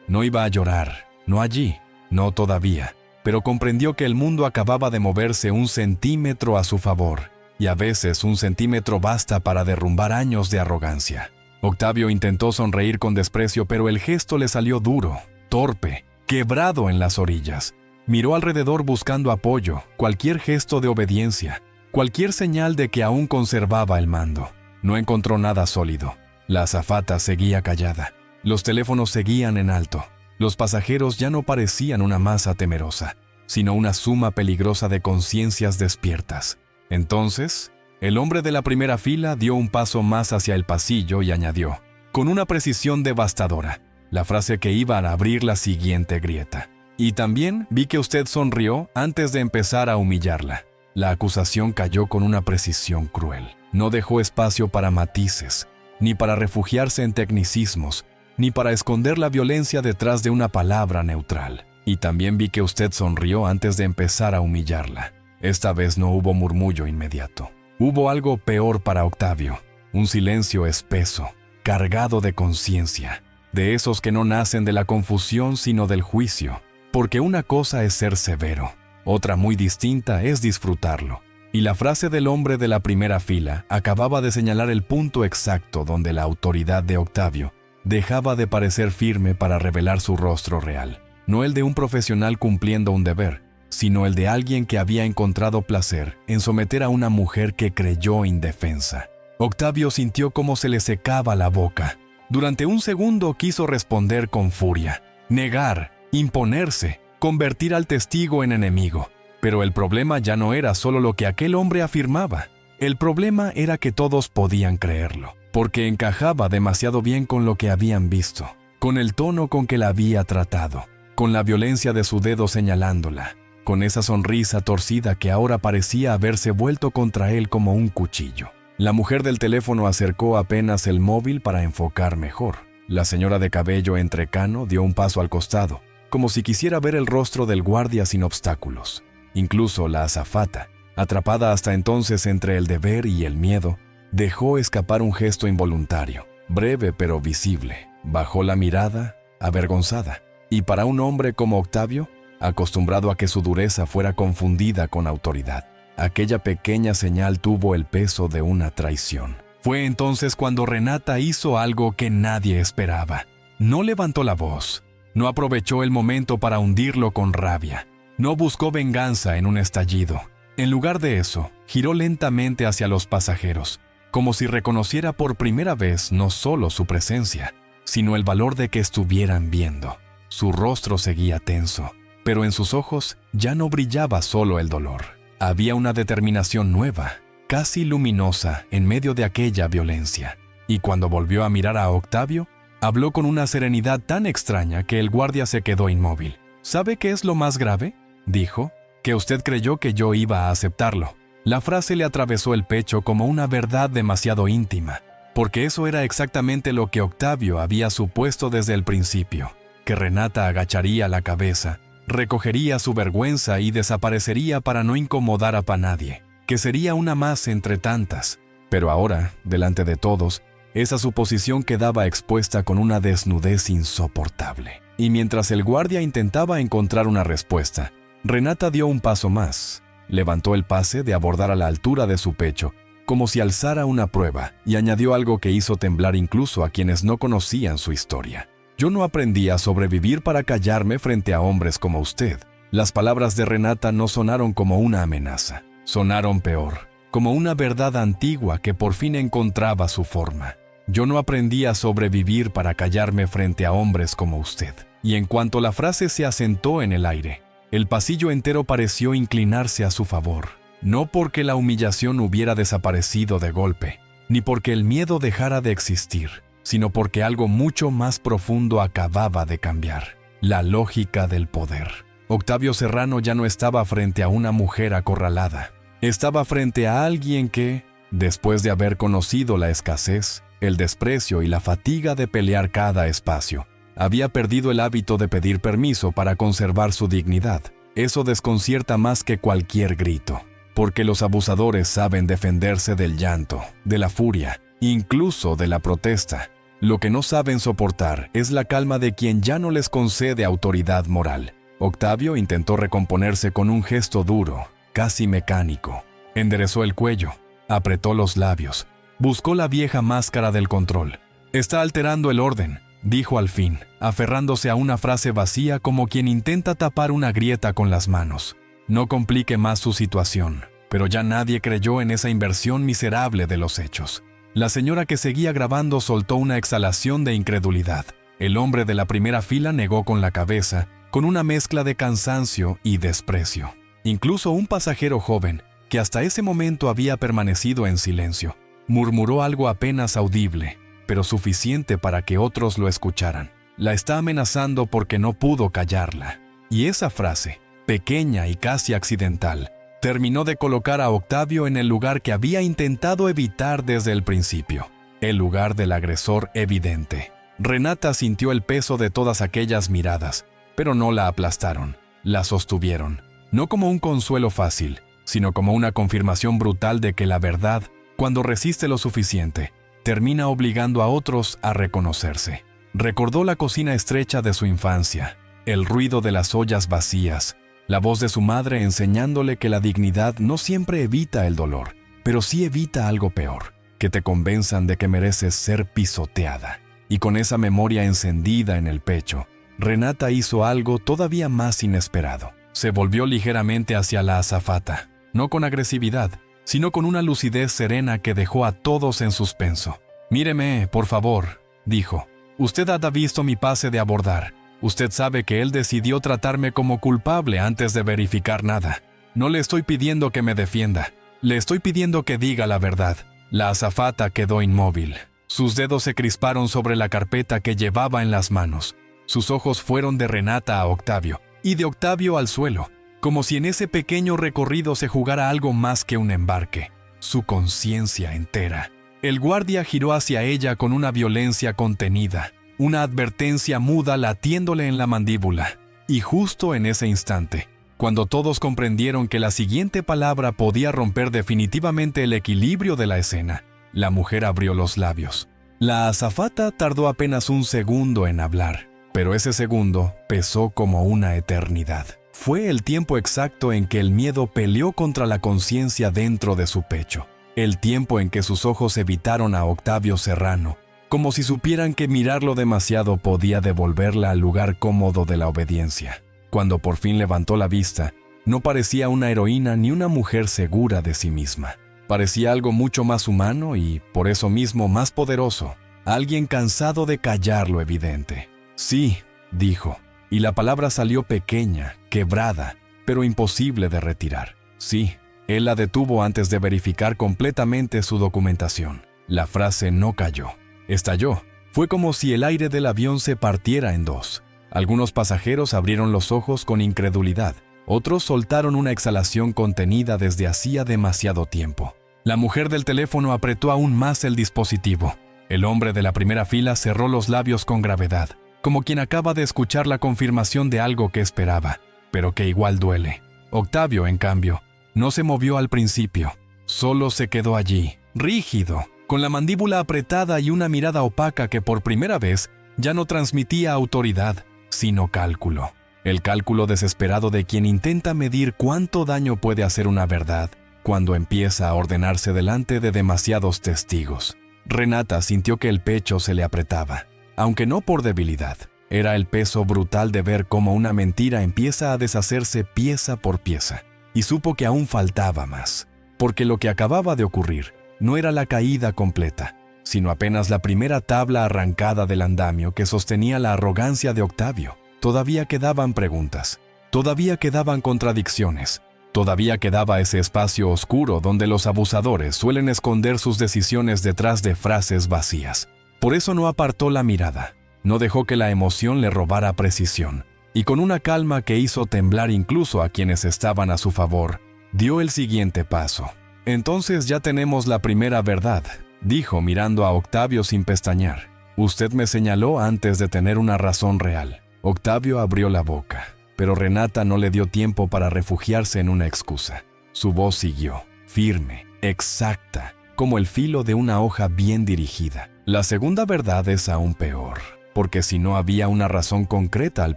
No iba a llorar, no allí, no todavía, pero comprendió que el mundo acababa de moverse un centímetro a su favor y a veces 1 centímetro basta para derrumbar años de arrogancia. Octavio intentó sonreír con desprecio, pero el gesto le salió duro, torpe, quebrado en las orillas. Miró alrededor buscando apoyo, cualquier gesto de obediencia, cualquier señal de que aún conservaba el mando. No encontró nada sólido. La azafata seguía callada. Los teléfonos seguían en alto. Los pasajeros ya no parecían una masa temerosa, sino una suma peligrosa de conciencias despiertas. Entonces, el hombre de la primera fila dio un paso más hacia el pasillo y añadió, con una precisión devastadora, la frase que iba a abrir la siguiente grieta. Y también vi que usted sonrió antes de empezar a humillarla. La acusación cayó con una precisión cruel. No dejó espacio para matices, ni para refugiarse en tecnicismos, ni para esconder la violencia detrás de una palabra neutral. Y también vi que usted sonrió antes de empezar a humillarla. Esta vez no hubo murmullo inmediato. Hubo algo peor para Octavio, un silencio espeso, cargado de conciencia, de esos que no nacen de la confusión sino del juicio, porque una cosa es ser severo, otra muy distinta es disfrutarlo. Y la frase del hombre de la primera fila acababa de señalar el punto exacto donde la autoridad de Octavio dejaba de parecer firme para revelar su rostro real, no el de un profesional cumpliendo un deber, sino el de alguien que había encontrado placer en someter a una mujer que creyó indefensa. Octavio sintió cómo se le secaba la boca. Durante un segundo quiso responder con furia, negar, imponerse, convertir al testigo en enemigo. Pero el problema ya no era solo lo que aquel hombre afirmaba. El problema era que todos podían creerlo, porque encajaba demasiado bien con lo que habían visto, con el tono con que la había tratado, con la violencia de su dedo señalándola, con esa sonrisa torcida que ahora parecía haberse vuelto contra él como un cuchillo. La mujer del teléfono acercó apenas el móvil para enfocar mejor. La señora de cabello entrecano dio un paso al costado, como si quisiera ver el rostro del guardia sin obstáculos. Incluso la azafata, atrapada hasta entonces entre el deber y el miedo, dejó escapar un gesto involuntario, breve pero visible. Bajó la mirada, avergonzada, y para un hombre como Octavio, acostumbrado a que su dureza fuera confundida con autoridad, aquella pequeña señal tuvo el peso de una traición. Fue entonces cuando Renata hizo algo que nadie esperaba. No levantó la voz, no aprovechó el momento para hundirlo con rabia, no buscó venganza en un estallido. En lugar de eso, giró lentamente hacia los pasajeros, como si reconociera por primera vez no solo su presencia, sino el valor de que estuvieran viendo. Su rostro seguía tenso, pero en sus ojos ya no brillaba solo el dolor. Había una determinación nueva, casi luminosa en medio de aquella violencia. Y cuando volvió a mirar a Octavio, habló con una serenidad tan extraña que el guardia se quedó inmóvil. ¿Sabe qué es lo más grave?, dijo, que usted creyó que yo iba a aceptarlo. La frase le atravesó el pecho como una verdad demasiado íntima, porque eso era exactamente lo que Octavio había supuesto desde el principio, que Renata agacharía la cabeza, recogería su vergüenza y desaparecería para no incomodar a nadie, que sería una más entre tantas. Pero ahora, delante de todos, esa suposición quedaba expuesta con una desnudez insoportable. Y mientras el guardia intentaba encontrar una respuesta, Renata dio un paso más, levantó el pase de abordar a la altura de su pecho, como si alzara una prueba, y añadió algo que hizo temblar incluso a quienes no conocían su historia. Yo no aprendí a sobrevivir para callarme frente a hombres como usted. Las palabras de Renata no sonaron como una amenaza, sonaron peor, como una verdad antigua que por fin encontraba su forma. Yo no aprendí a sobrevivir para callarme frente a hombres como usted. Y en cuanto la frase se asentó en el aire, el pasillo entero pareció inclinarse a su favor, no porque la humillación hubiera desaparecido de golpe, ni porque el miedo dejara de existir, sino porque algo mucho más profundo acababa de cambiar: la lógica del poder. Octavio Serrano ya no estaba frente a una mujer acorralada, estaba frente a alguien que, después de haber conocido la escasez, el desprecio y la fatiga de pelear cada espacio, había perdido el hábito de pedir permiso para conservar su dignidad. Eso desconcierta más que cualquier grito, porque los abusadores saben defenderse del llanto, de la furia, incluso de la protesta. Lo que no saben soportar es la calma de quien ya no les concede autoridad moral. Octavio intentó recomponerse con un gesto duro, casi mecánico. Enderezó el cuello, Apretó los labios. Buscó la vieja máscara del control. «Está alterando el orden», dijo al fin, aferrándose a una frase vacía como quien intenta tapar una grieta con las manos. No complique más su situación, pero ya nadie creyó en esa inversión miserable de los hechos. La señora que seguía grabando soltó una exhalación de incredulidad. El hombre de la primera fila negó con la cabeza, con una mezcla de cansancio y desprecio. Incluso un pasajero joven, que hasta ese momento había permanecido en silencio, murmuró algo apenas audible, pero suficiente para que otros lo escucharan. La está amenazando porque no pudo callarla. Y esa frase, pequeña y casi accidental, terminó de colocar a Octavio en el lugar que había intentado evitar desde el principio, el lugar del agresor evidente. Renata sintió el peso de todas aquellas miradas, pero no la aplastaron, la sostuvieron, no como un consuelo fácil, sino como una confirmación brutal de que la verdad, cuando resiste lo suficiente, termina obligando a otros a reconocerse. Recordó la cocina estrecha de su infancia, el ruido de las ollas vacías, la voz de su madre enseñándole que la dignidad no siempre evita el dolor, pero sí evita algo peor, que te convenzan de que mereces ser pisoteada. Y con esa memoria encendida en el pecho, Renata hizo algo todavía más inesperado. Se volvió ligeramente hacia la azafata, no con agresividad, sino con una lucidez serena que dejó a todos en suspenso. «Míreme, por favor», dijo. «Usted ha visto mi pase de abordar. Usted sabe que él decidió tratarme como culpable antes de verificar nada. No le estoy pidiendo que me defienda. Le estoy pidiendo que diga la verdad». La azafata quedó inmóvil. Sus dedos se crisparon sobre la carpeta que llevaba en las manos. Sus ojos fueron de Renata a Octavio, y de Octavio al suelo, como si en ese pequeño recorrido se jugara algo más que un embarque. Su conciencia entera. El guardia giró hacia ella con una violencia contenida, una advertencia muda latiéndole en la mandíbula. Y justo en ese instante, cuando todos comprendieron que la siguiente palabra podía romper definitivamente el equilibrio de la escena, la mujer abrió los labios. La azafata tardó apenas un segundo en hablar, pero ese segundo pesó como una eternidad. Fue el tiempo exacto en que el miedo peleó contra la conciencia dentro de su pecho. El tiempo en que sus ojos evitaron a Octavio Serrano, como si supieran que mirarlo demasiado podía devolverla al lugar cómodo de la obediencia. Cuando por fin levantó la vista, no parecía una heroína ni una mujer segura de sí misma. Parecía algo mucho más humano y, por eso mismo, más poderoso. Alguien cansado de callar lo evidente. «Sí», dijo, y la palabra salió pequeña, quebrada, pero imposible de retirar. «Sí». Él la detuvo antes de verificar completamente su documentación. La frase no cayó. Estalló. Fue como si el aire del avión se partiera en dos. Algunos pasajeros abrieron los ojos con incredulidad. Otros soltaron una exhalación contenida desde hacía demasiado tiempo. La mujer del teléfono apretó aún más el dispositivo. El hombre de la primera fila cerró los labios con gravedad, como quien acaba de escuchar la confirmación de algo que esperaba, pero que igual duele. Octavio, en cambio, no se movió al principio. Solo se quedó allí, rígido, con la mandíbula apretada y una mirada opaca que por primera vez ya no transmitía autoridad, sino cálculo. El cálculo desesperado de quien intenta medir cuánto daño puede hacer una verdad cuando empieza a ordenarse delante de demasiados testigos. Renata sintió que el pecho se le apretaba, aunque no por debilidad. Era el peso brutal de ver cómo una mentira empieza a deshacerse pieza por pieza. Y supo que aún faltaba más, porque lo que acababa de ocurrir no era la caída completa, sino apenas la primera tabla arrancada del andamio que sostenía la arrogancia de Octavio. Todavía quedaban preguntas, todavía quedaban contradicciones, todavía quedaba ese espacio oscuro donde los abusadores suelen esconder sus decisiones detrás de frases vacías. Por eso no apartó la mirada, no dejó que la emoción le robara precisión. Y con una calma que hizo temblar incluso a quienes estaban a su favor, dio el siguiente paso. «Entonces ya tenemos la primera verdad», dijo mirando a Octavio sin pestañear. «Usted me señaló antes de tener una razón real». Octavio abrió la boca, pero Renata no le dio tiempo para refugiarse en una excusa. Su voz siguió, firme, exacta, como el filo de una hoja bien dirigida. «La segunda verdad es aún peor. Porque si no había una razón concreta al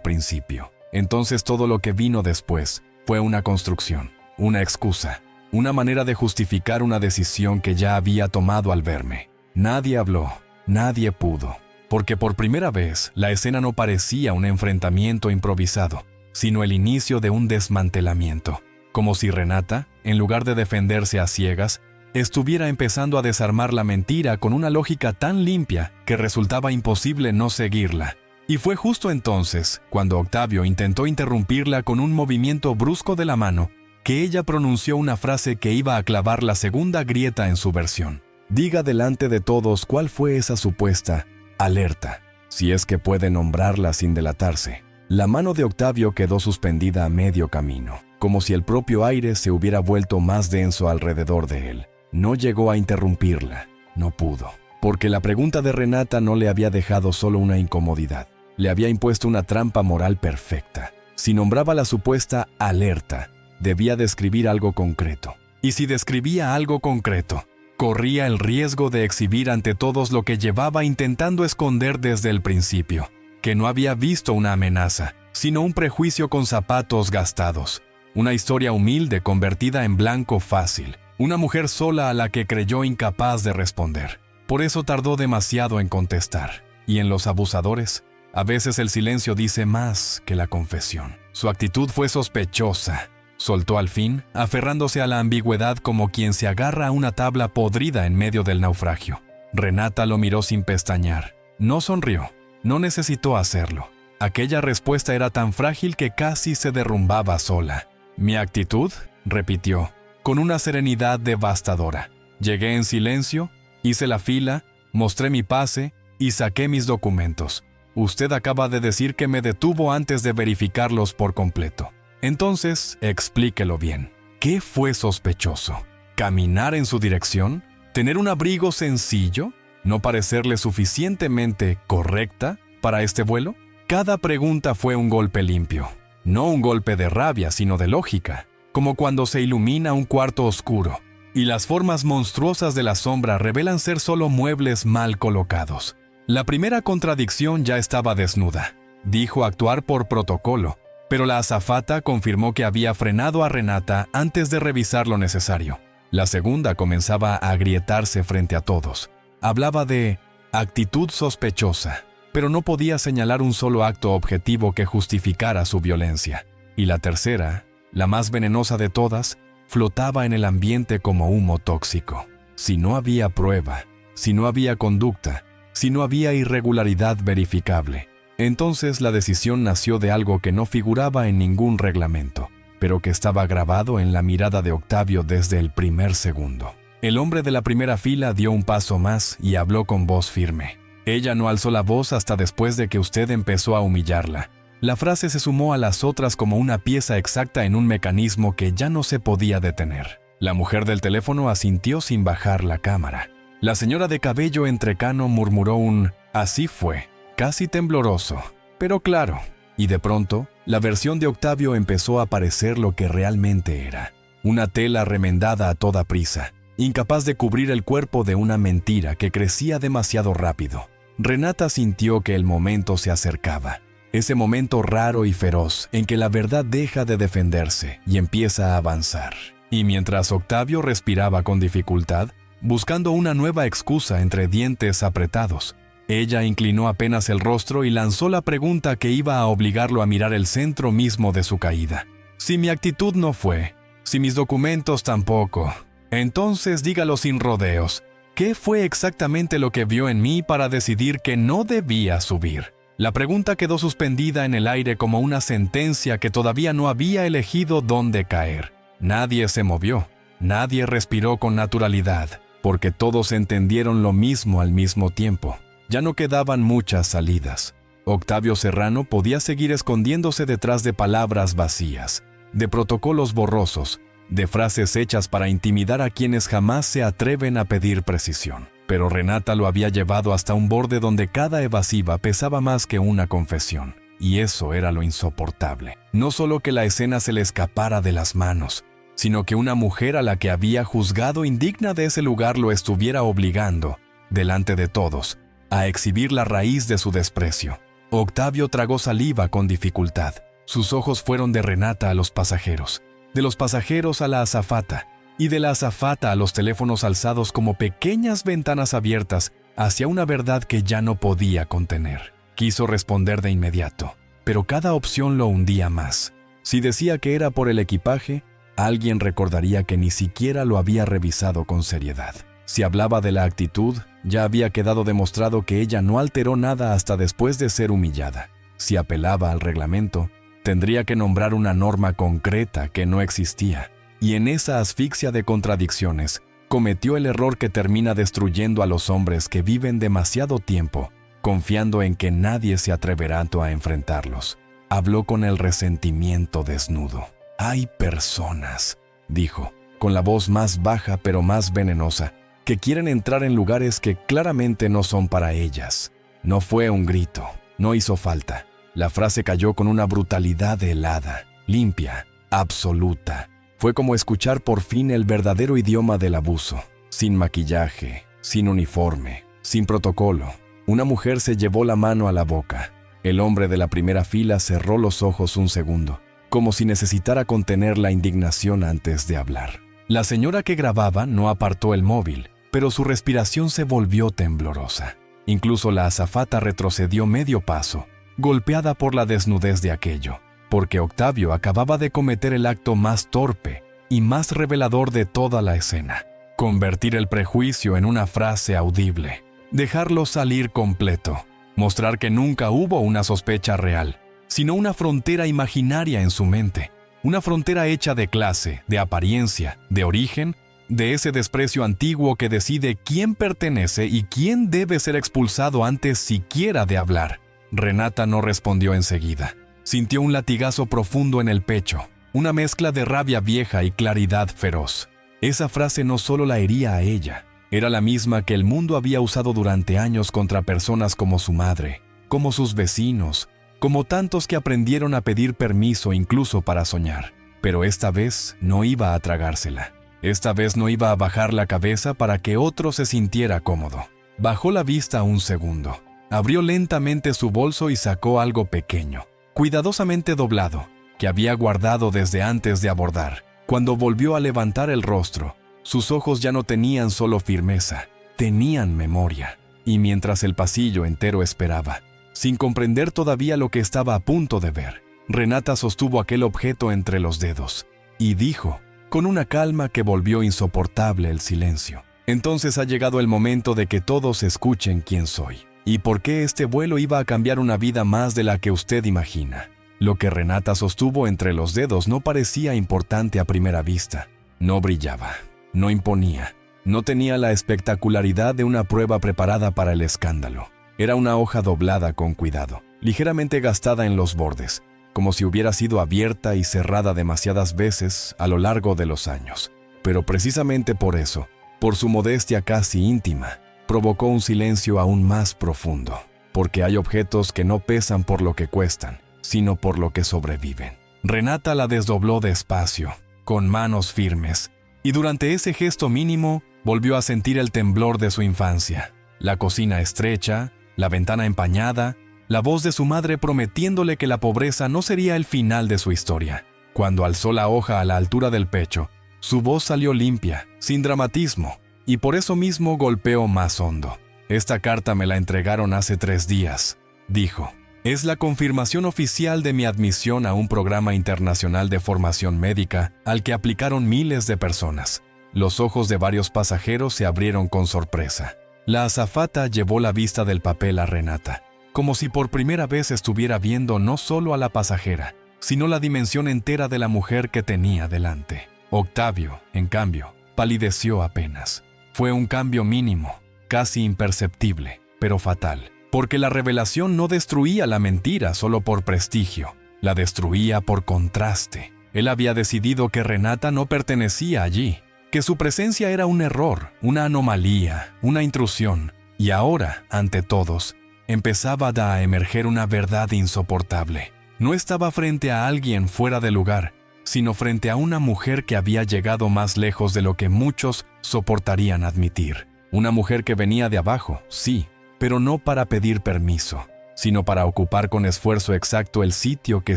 principio, entonces todo lo que vino después fue una construcción, una excusa. una manera de justificar una decisión que ya había tomado al verme. Nadie habló, nadie pudo, porque por primera vez la escena no parecía un enfrentamiento improvisado, sino el inicio de un desmantelamiento, como si Renata, en lugar de defenderse a ciegas, estuviera empezando a desarmar la mentira con una lógica tan limpia que resultaba imposible no seguirla. Y fue justo entonces, cuando Octavio intentó interrumpirla con un movimiento brusco de la mano, que ella pronunció una frase que iba a clavar la segunda grieta en su versión. Diga delante de todos cuál fue esa supuesta alerta, si es que puede nombrarla sin delatarse. La mano de Octavio quedó suspendida a medio camino, como si el propio aire se hubiera vuelto más denso alrededor de él. No llegó a interrumpirla, no pudo, porque la pregunta de Renata no le había dejado solo una incomodidad, le había impuesto una trampa moral perfecta. Si nombraba la supuesta alerta, debía describir algo concreto. Y si describía algo concreto, corría el riesgo de exhibir ante todos lo que llevaba intentando esconder desde el principio, que no había visto una amenaza, sino un prejuicio con zapatos gastados, una historia humilde convertida en blanco fácil, una mujer sola a la que creyó incapaz de responder. Por eso tardó demasiado en contestar. Y en los abusadores, a veces el silencio dice más que la confesión. Su actitud fue sospechosa. Soltó al fin, aferrándose a la ambigüedad como quien se agarra a una tabla podrida en medio del naufragio. Renata lo miró sin pestañear. No sonrió. No necesitó hacerlo. Aquella respuesta era tan frágil que casi se derrumbaba sola. ¿Mi actitud?, repitió, con una serenidad devastadora. Llegué en silencio, hice la fila, mostré mi pase y saqué mis documentos. Usted acaba de decir que me detuvo antes de verificarlos por completo. Entonces, explíquelo bien. ¿Qué fue sospechoso? ¿Caminar en su dirección? ¿Tener un abrigo sencillo? ¿No parecerle suficientemente correcta para este vuelo? Cada pregunta fue un golpe limpio. No un golpe de rabia, sino de lógica. Como cuando se ilumina un cuarto oscuro, y las formas monstruosas de la sombra revelan ser solo muebles mal colocados. La primera contradicción ya estaba desnuda. Dijo actuar por protocolo, pero la azafata confirmó que había frenado a Renata antes de revisar lo necesario. La segunda comenzaba a agrietarse frente a todos. Hablaba de actitud sospechosa, pero no podía señalar un solo acto objetivo que justificara su violencia. Y la tercera, la más venenosa de todas, flotaba en el ambiente como humo tóxico. Si no había prueba, si no había conducta, si no había irregularidad verificable, entonces la decisión nació de algo que no figuraba en ningún reglamento, pero que estaba grabado en la mirada de Octavio desde el primer segundo. El hombre de la primera fila dio un paso más y habló con voz firme. Ella no alzó la voz hasta después de que usted empezó a humillarla. La frase se sumó a las otras como una pieza exacta en un mecanismo que ya no se podía detener. La mujer del teléfono asintió sin bajar la cámara. La señora de cabello entrecano murmuró un «así fue», casi tembloroso, pero claro. Y de pronto, la versión de Octavio empezó a parecer lo que realmente era. Una tela remendada a toda prisa, incapaz de cubrir el cuerpo de una mentira que crecía demasiado rápido. Renata sintió que el momento se acercaba. Ese momento raro y feroz en que la verdad deja de defenderse y empieza a avanzar. Y mientras Octavio respiraba con dificultad, buscando una nueva excusa entre dientes apretados, ella inclinó apenas el rostro y lanzó la pregunta que iba a obligarlo a mirar el centro mismo de su caída. Si mi actitud no fue, si mis documentos tampoco, entonces dígalo sin rodeos. ¿Qué fue exactamente lo que vio en mí para decidir que no debía subir? La pregunta quedó suspendida en el aire como una sentencia que todavía no había elegido dónde caer. Nadie se movió, nadie respiró con naturalidad, porque todos entendieron lo mismo al mismo tiempo. Ya no quedaban muchas salidas. Octavio Serrano podía seguir escondiéndose detrás de palabras vacías, de protocolos borrosos, de frases hechas para intimidar a quienes jamás se atreven a pedir precisión. Pero Renata lo había llevado hasta un borde donde cada evasiva pesaba más que una confesión. Y eso era lo insoportable. No solo que la escena se le escapara de las manos, sino que una mujer a la que había juzgado indigna de ese lugar lo estuviera obligando, delante de todos, a exhibir la raíz de su desprecio. Octavio tragó saliva con dificultad. Sus ojos fueron de Renata a los pasajeros, de los pasajeros a la azafata, y de la azafata a los teléfonos alzados como pequeñas ventanas abiertas hacia una verdad que ya no podía contener. Quiso responder de inmediato, pero cada opción lo hundía más. Si decía que era por el equipaje, alguien recordaría que ni siquiera lo había revisado con seriedad. Si hablaba de la actitud, ya había quedado demostrado que ella no alteró nada hasta después de ser humillada. Si apelaba al reglamento, tendría que nombrar una norma concreta que no existía. Y en esa asfixia de contradicciones, cometió el error que termina destruyendo a los hombres que viven demasiado tiempo, confiando en que nadie se atreverá a enfrentarlos. Habló con el resentimiento desnudo. «Hay personas», dijo, con la voz más baja pero más venenosa, «que quieren entrar en lugares que claramente no son para ellas». No fue un grito, no hizo falta. La frase cayó con una brutalidad helada, limpia, absoluta. Fue como escuchar por fin el verdadero idioma del abuso. Sin maquillaje, sin uniforme, sin protocolo. Una mujer se llevó la mano a la boca. El hombre de la primera fila cerró los ojos un segundo, como si necesitara contener la indignación antes de hablar. La señora que grababa no apartó el móvil, pero su respiración se volvió temblorosa. Incluso la azafata retrocedió medio paso, golpeada por la desnudez de aquello, porque Octavio acababa de cometer el acto más torpe y más revelador de toda la escena. Convertir el prejuicio en una frase audible, dejarlo salir completo, mostrar que nunca hubo una sospecha real, sino una frontera imaginaria en su mente, una frontera hecha de clase, de apariencia, de origen, de ese desprecio antiguo que decide quién pertenece y quién debe ser expulsado antes siquiera de hablar. Renata no respondió enseguida. Sintió un latigazo profundo en el pecho, una mezcla de rabia vieja y claridad feroz. Esa frase no solo la hería a ella, era la misma que el mundo había usado durante años contra personas como su madre, como sus vecinos, como tantos que aprendieron a pedir permiso incluso para soñar. Pero esta vez no iba a tragársela. Esta vez no iba a bajar la cabeza para que otro se sintiera cómodo. Bajó la vista un segundo. Abrió lentamente su bolso y sacó algo pequeño, cuidadosamente doblado, que había guardado desde antes de abordar. Cuando volvió a levantar el rostro, sus ojos ya no tenían solo firmeza, tenían memoria. Y mientras el pasillo entero esperaba, sin comprender todavía lo que estaba a punto de ver, Renata sostuvo aquel objeto entre los dedos y dijo, con una calma que volvió insoportable el silencio: «Entonces ha llegado el momento de que todos escuchen quién soy. ¿Y por qué este vuelo iba a cambiar una vida más de la que usted imagina?» Lo que Renata sostuvo entre los dedos no parecía importante a primera vista. No brillaba, no imponía, no tenía la espectacularidad de una prueba preparada para el escándalo. Era una hoja doblada con cuidado, ligeramente gastada en los bordes, como si hubiera sido abierta y cerrada demasiadas veces a lo largo de los años. Pero precisamente por eso, por su modestia casi íntima, provocó un silencio aún más profundo, porque hay objetos que no pesan por lo que cuestan, sino por lo que sobreviven. Renata la desdobló despacio, con manos firmes, y durante ese gesto mínimo volvió a sentir el temblor de su infancia, la cocina estrecha, la ventana empañada, la voz de su madre prometiéndole que la pobreza no sería el final de su historia. Cuando alzó la hoja a la altura del pecho, su voz salió limpia, sin dramatismo, y por eso mismo golpeó más hondo. «Esta carta me la entregaron hace 3 días», dijo. «Es la confirmación oficial de mi admisión a un programa internacional de formación médica al que aplicaron miles de personas». Los ojos de varios pasajeros se abrieron con sorpresa. La azafata llevó la vista del papel a Renata, como si por primera vez estuviera viendo no solo a la pasajera, sino la dimensión entera de la mujer que tenía delante. Octavio, en cambio, palideció apenas. Fue un cambio mínimo, casi imperceptible, pero fatal, porque la revelación no destruía la mentira solo por prestigio, la destruía por contraste. Él había decidido que Renata no pertenecía allí, que su presencia era un error, una anomalía, una intrusión, y ahora, ante todos, empezaba a emerger una verdad insoportable. No estaba frente a alguien fuera de lugar, sino frente a una mujer que había llegado más lejos de lo que muchos soportarían admitir. Una mujer que venía de abajo, sí, pero no para pedir permiso, sino para ocupar con esfuerzo exacto el sitio que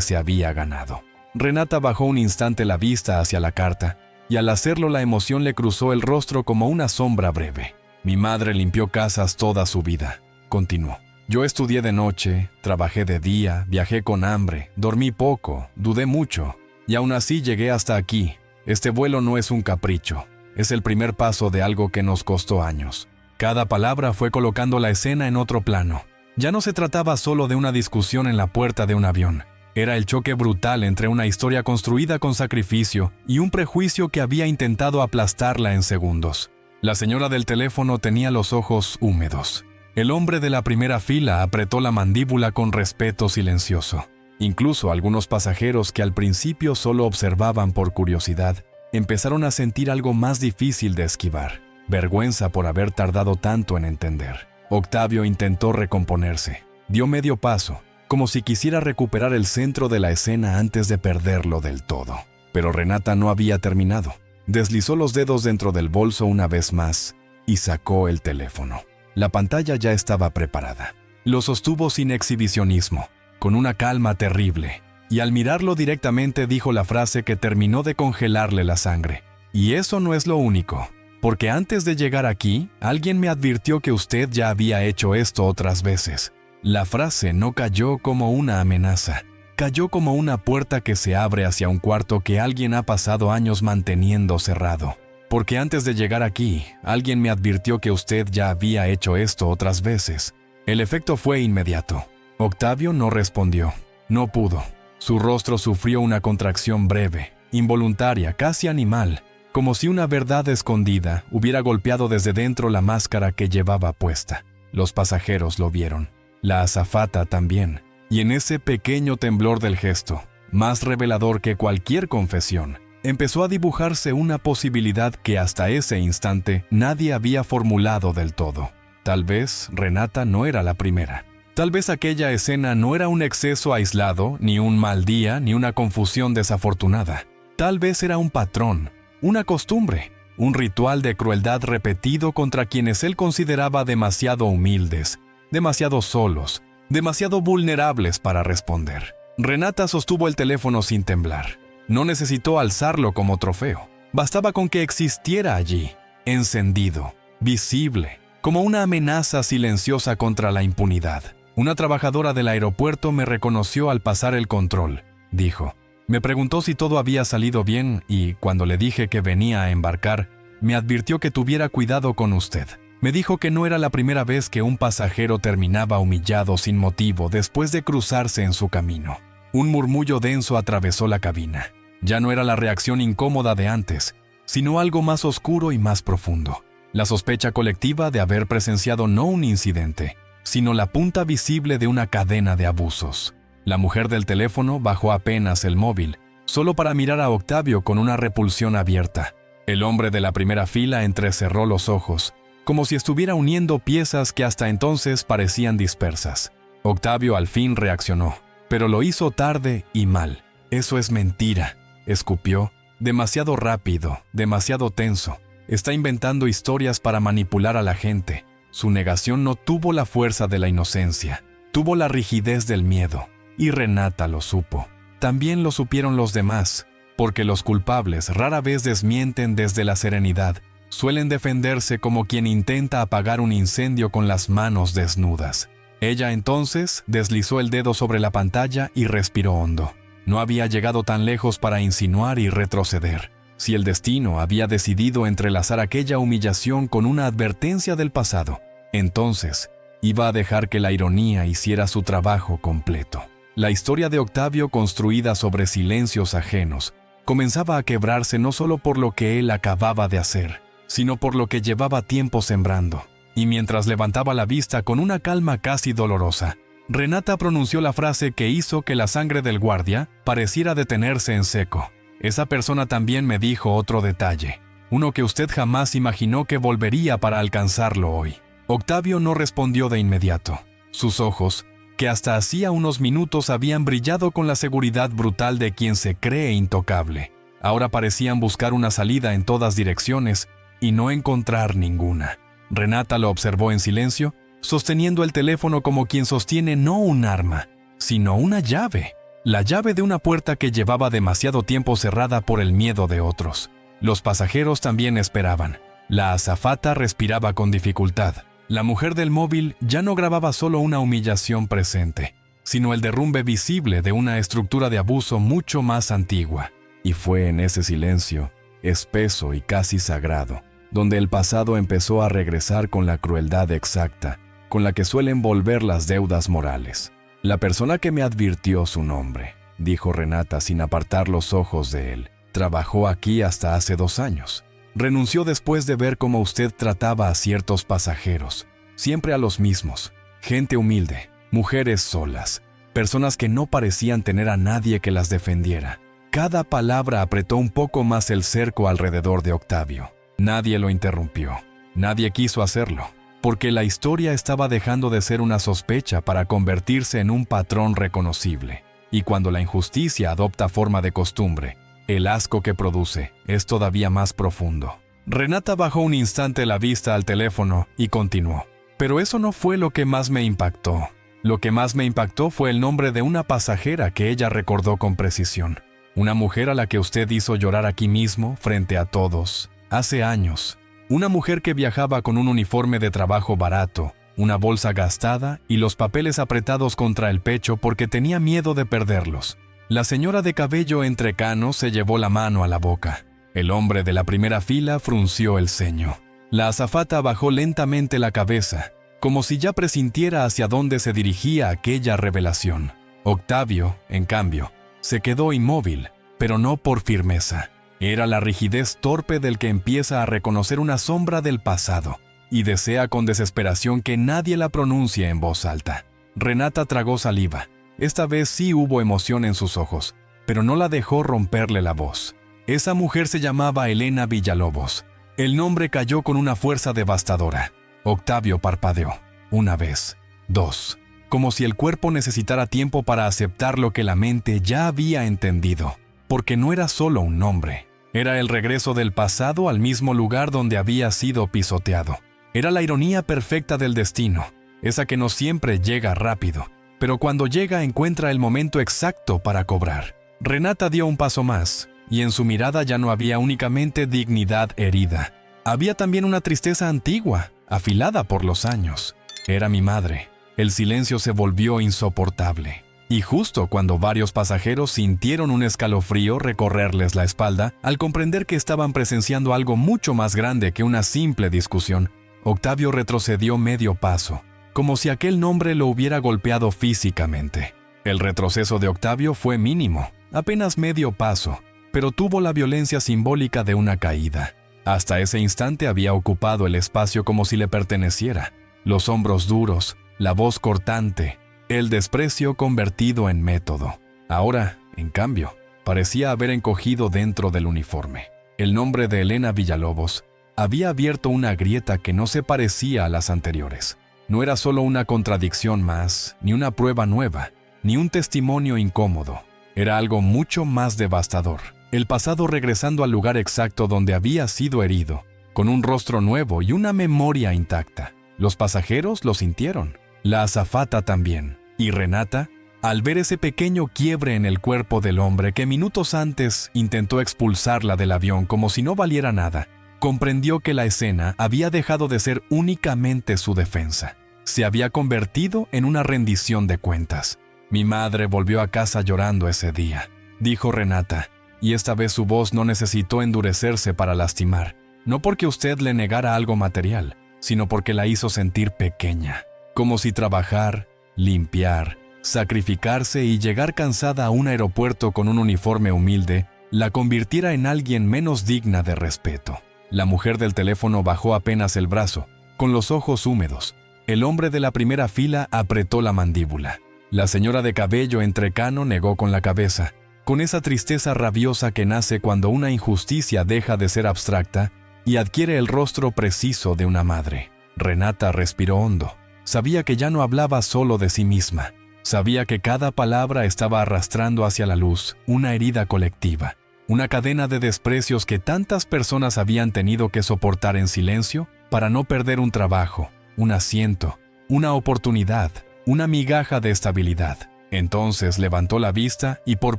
se había ganado. Renata bajó un instante la vista hacia la carta, y al hacerlo la emoción le cruzó el rostro como una sombra breve. Mi madre limpió casas toda su vida, continuó. Yo estudié de noche, trabajé de día, viajé con hambre, dormí poco, dudé mucho, y aún así llegué hasta aquí. Este vuelo no es un capricho, es el primer paso de algo que nos costó años. Cada palabra fue colocando la escena en otro plano. Ya no se trataba solo de una discusión en la puerta de un avión. Era el choque brutal entre una historia construida con sacrificio y un prejuicio que había intentado aplastarla en segundos. La señora del teléfono tenía los ojos húmedos. El hombre de la primera fila apretó la mandíbula con respeto silencioso. Incluso algunos pasajeros que al principio solo observaban por curiosidad, empezaron a sentir algo más difícil de esquivar. Vergüenza por haber tardado tanto en entender. Octavio intentó recomponerse. Dio medio paso, como si quisiera recuperar el centro de la escena antes de perderlo del todo. Pero Renata no había terminado. Deslizó los dedos dentro del bolso una vez más y sacó el teléfono. La pantalla ya estaba preparada. Lo sostuvo sin exhibicionismo, con una calma terrible, y al mirarlo directamente dijo la frase que terminó de congelarle la sangre. Y eso no es lo único. Porque antes de llegar aquí, alguien me advirtió que usted ya había hecho esto otras veces. La frase no cayó como una amenaza, cayó como una puerta que se abre hacia un cuarto que alguien ha pasado años manteniendo cerrado. Porque antes de llegar aquí, alguien me advirtió que usted ya había hecho esto otras veces. El efecto fue inmediato. Octavio no respondió, no pudo. Su rostro sufrió una contracción breve, involuntaria, casi animal, como si una verdad escondida hubiera golpeado desde dentro la máscara que llevaba puesta. Los pasajeros lo vieron, la azafata también, y en ese pequeño temblor del gesto, más revelador que cualquier confesión, empezó a dibujarse una posibilidad que hasta ese instante nadie había formulado del todo. Tal vez Renata no era la primera. Tal vez aquella escena no era un exceso aislado, ni un mal día, ni una confusión desafortunada. Tal vez era un patrón, una costumbre, un ritual de crueldad repetido contra quienes él consideraba demasiado humildes, demasiado solos, demasiado vulnerables para responder. Renata sostuvo el teléfono sin temblar. No necesitó alzarlo como trofeo. Bastaba con que existiera allí, encendido, visible, como una amenaza silenciosa contra la impunidad. Una trabajadora del aeropuerto me reconoció al pasar el control, dijo. Me preguntó si todo había salido bien y, cuando le dije que venía a embarcar, me advirtió que tuviera cuidado con usted. Me dijo que no era la primera vez que un pasajero terminaba humillado sin motivo después de cruzarse en su camino. Un murmullo denso atravesó la cabina. Ya no era la reacción incómoda de antes, sino algo más oscuro y más profundo. La sospecha colectiva de haber presenciado no un incidente, sino la punta visible de una cadena de abusos. La mujer del teléfono bajó apenas el móvil, solo para mirar a Octavio con una repulsión abierta. El hombre de la primera fila entrecerró los ojos, como si estuviera uniendo piezas que hasta entonces parecían dispersas. Octavio al fin reaccionó, pero lo hizo tarde y mal. Eso es mentira, escupió, demasiado rápido, demasiado tenso. Está inventando historias para manipular a la gente. Su negación no tuvo la fuerza de la inocencia, tuvo la rigidez del miedo. Y Renata lo supo. También lo supieron los demás, porque los culpables rara vez desmienten desde la serenidad. Suelen defenderse como quien intenta apagar un incendio con las manos desnudas. Ella entonces deslizó el dedo sobre la pantalla y respiró hondo. No había llegado tan lejos para insinuar y retroceder. Si el destino había decidido entrelazar aquella humillación con una advertencia del pasado, entonces iba a dejar que la ironía hiciera su trabajo completo. La historia de Octavio, construida sobre silencios ajenos, comenzaba a quebrarse no solo por lo que él acababa de hacer, sino por lo que llevaba tiempo sembrando. Y mientras levantaba la vista con una calma casi dolorosa, Renata pronunció la frase que hizo que la sangre del guardia pareciera detenerse en seco. Esa persona también me dijo otro detalle, uno que usted jamás imaginó que volvería para alcanzarlo hoy. Octavio no respondió de inmediato. Sus ojos, que hasta hacía unos minutos habían brillado con la seguridad brutal de quien se cree intocable, ahora parecían buscar una salida en todas direcciones y no encontrar ninguna. Renata lo observó en silencio, sosteniendo el teléfono como quien sostiene no un arma, sino una llave, la llave de una puerta que llevaba demasiado tiempo cerrada por el miedo de otros. Los pasajeros también esperaban. La azafata respiraba con dificultad. La mujer del móvil ya no grababa solo una humillación presente, sino el derrumbe visible de una estructura de abuso mucho más antigua. Y fue en ese silencio, espeso y casi sagrado, donde el pasado empezó a regresar con la crueldad exacta con la que suelen volver las deudas morales. La persona que me advirtió su nombre, dijo Renata sin apartar los ojos de él, trabajó aquí hasta hace 2 años. Renunció después de ver cómo usted trataba a ciertos pasajeros, siempre a los mismos, gente humilde, mujeres solas, personas que no parecían tener a nadie que las defendiera. Cada palabra apretó un poco más el cerco alrededor de Octavio. Nadie lo interrumpió, nadie quiso hacerlo, porque la historia estaba dejando de ser una sospecha para convertirse en un patrón reconocible. Y cuando la injusticia adopta forma de costumbre, el asco que produce es todavía más profundo. Renata bajó un instante la vista al teléfono y continuó. Pero eso no fue lo que más me impactó. Lo que más me impactó fue el nombre de una pasajera que ella recordó con precisión. Una mujer a la que usted hizo llorar aquí mismo, frente a todos, hace años. Una mujer que viajaba con un uniforme de trabajo barato, una bolsa gastada y los papeles apretados contra el pecho porque tenía miedo de perderlos. La señora de cabello entrecano se llevó la mano a la boca. El hombre de la primera fila frunció el ceño. La azafata bajó lentamente la cabeza, como si ya presintiera hacia dónde se dirigía aquella revelación. Octavio, en cambio, se quedó inmóvil, pero no por firmeza. Era la rigidez torpe del que empieza a reconocer una sombra del pasado y desea con desesperación que nadie la pronuncie en voz alta. Renata tragó saliva. Esta vez sí hubo emoción en sus ojos, pero no la dejó romperle la voz. Esa mujer se llamaba Elena Villalobos. El nombre cayó con una fuerza devastadora. Octavio parpadeó. 1 vez, 2, como si el cuerpo necesitara tiempo para aceptar lo que la mente ya había entendido, porque no era solo un nombre. Era el regreso del pasado al mismo lugar donde había sido pisoteado. Era la ironía perfecta del destino, esa que no siempre llega rápido, pero cuando llega encuentra el momento exacto para cobrar. Renata dio un paso más, y en su mirada ya no había únicamente dignidad herida. Había también una tristeza antigua, afilada por los años. Era mi madre. El silencio se volvió insoportable. Y justo cuando varios pasajeros sintieron un escalofrío recorrerles la espalda, al comprender que estaban presenciando algo mucho más grande que una simple discusión, Octavio retrocedió medio paso, como si aquel nombre lo hubiera golpeado físicamente. El retroceso de Octavio fue mínimo, apenas medio paso, pero tuvo la violencia simbólica de una caída. Hasta ese instante había ocupado el espacio como si le perteneciera. Los hombros duros, la voz cortante, el desprecio convertido en método. Ahora, en cambio, parecía haber encogido dentro del uniforme. El nombre de Elena Villalobos había abierto una grieta que no se parecía a las anteriores. No era solo una contradicción más, ni una prueba nueva, ni un testimonio incómodo. Era algo mucho más devastador. El pasado regresando al lugar exacto donde había sido herido, con un rostro nuevo y una memoria intacta. Los pasajeros lo sintieron. La azafata también. Y Renata, al ver ese pequeño quiebre en el cuerpo del hombre que minutos antes intentó expulsarla del avión como si no valiera nada, comprendió que la escena había dejado de ser únicamente su defensa. Se había convertido en una rendición de cuentas. Mi madre volvió a casa llorando ese día, dijo Renata, y esta vez su voz no necesitó endurecerse para lastimar, no porque usted le negara algo material, sino porque la hizo sentir pequeña. Como si trabajar, limpiar, sacrificarse y llegar cansada a un aeropuerto con un uniforme humilde la convirtiera en alguien menos digna de respeto. La mujer del teléfono bajó apenas el brazo, con los ojos húmedos. El hombre de la primera fila apretó la mandíbula. La señora de cabello entrecano negó con la cabeza, con esa tristeza rabiosa que nace cuando una injusticia deja de ser abstracta y adquiere el rostro preciso de una madre. Renata respiró hondo. Sabía que ya no hablaba solo de sí misma. Sabía que cada palabra estaba arrastrando hacia la luz una herida colectiva, una cadena de desprecios que tantas personas habían tenido que soportar en silencio para no perder un trabajo, un asiento, una oportunidad, una migaja de estabilidad. Entonces levantó la vista y por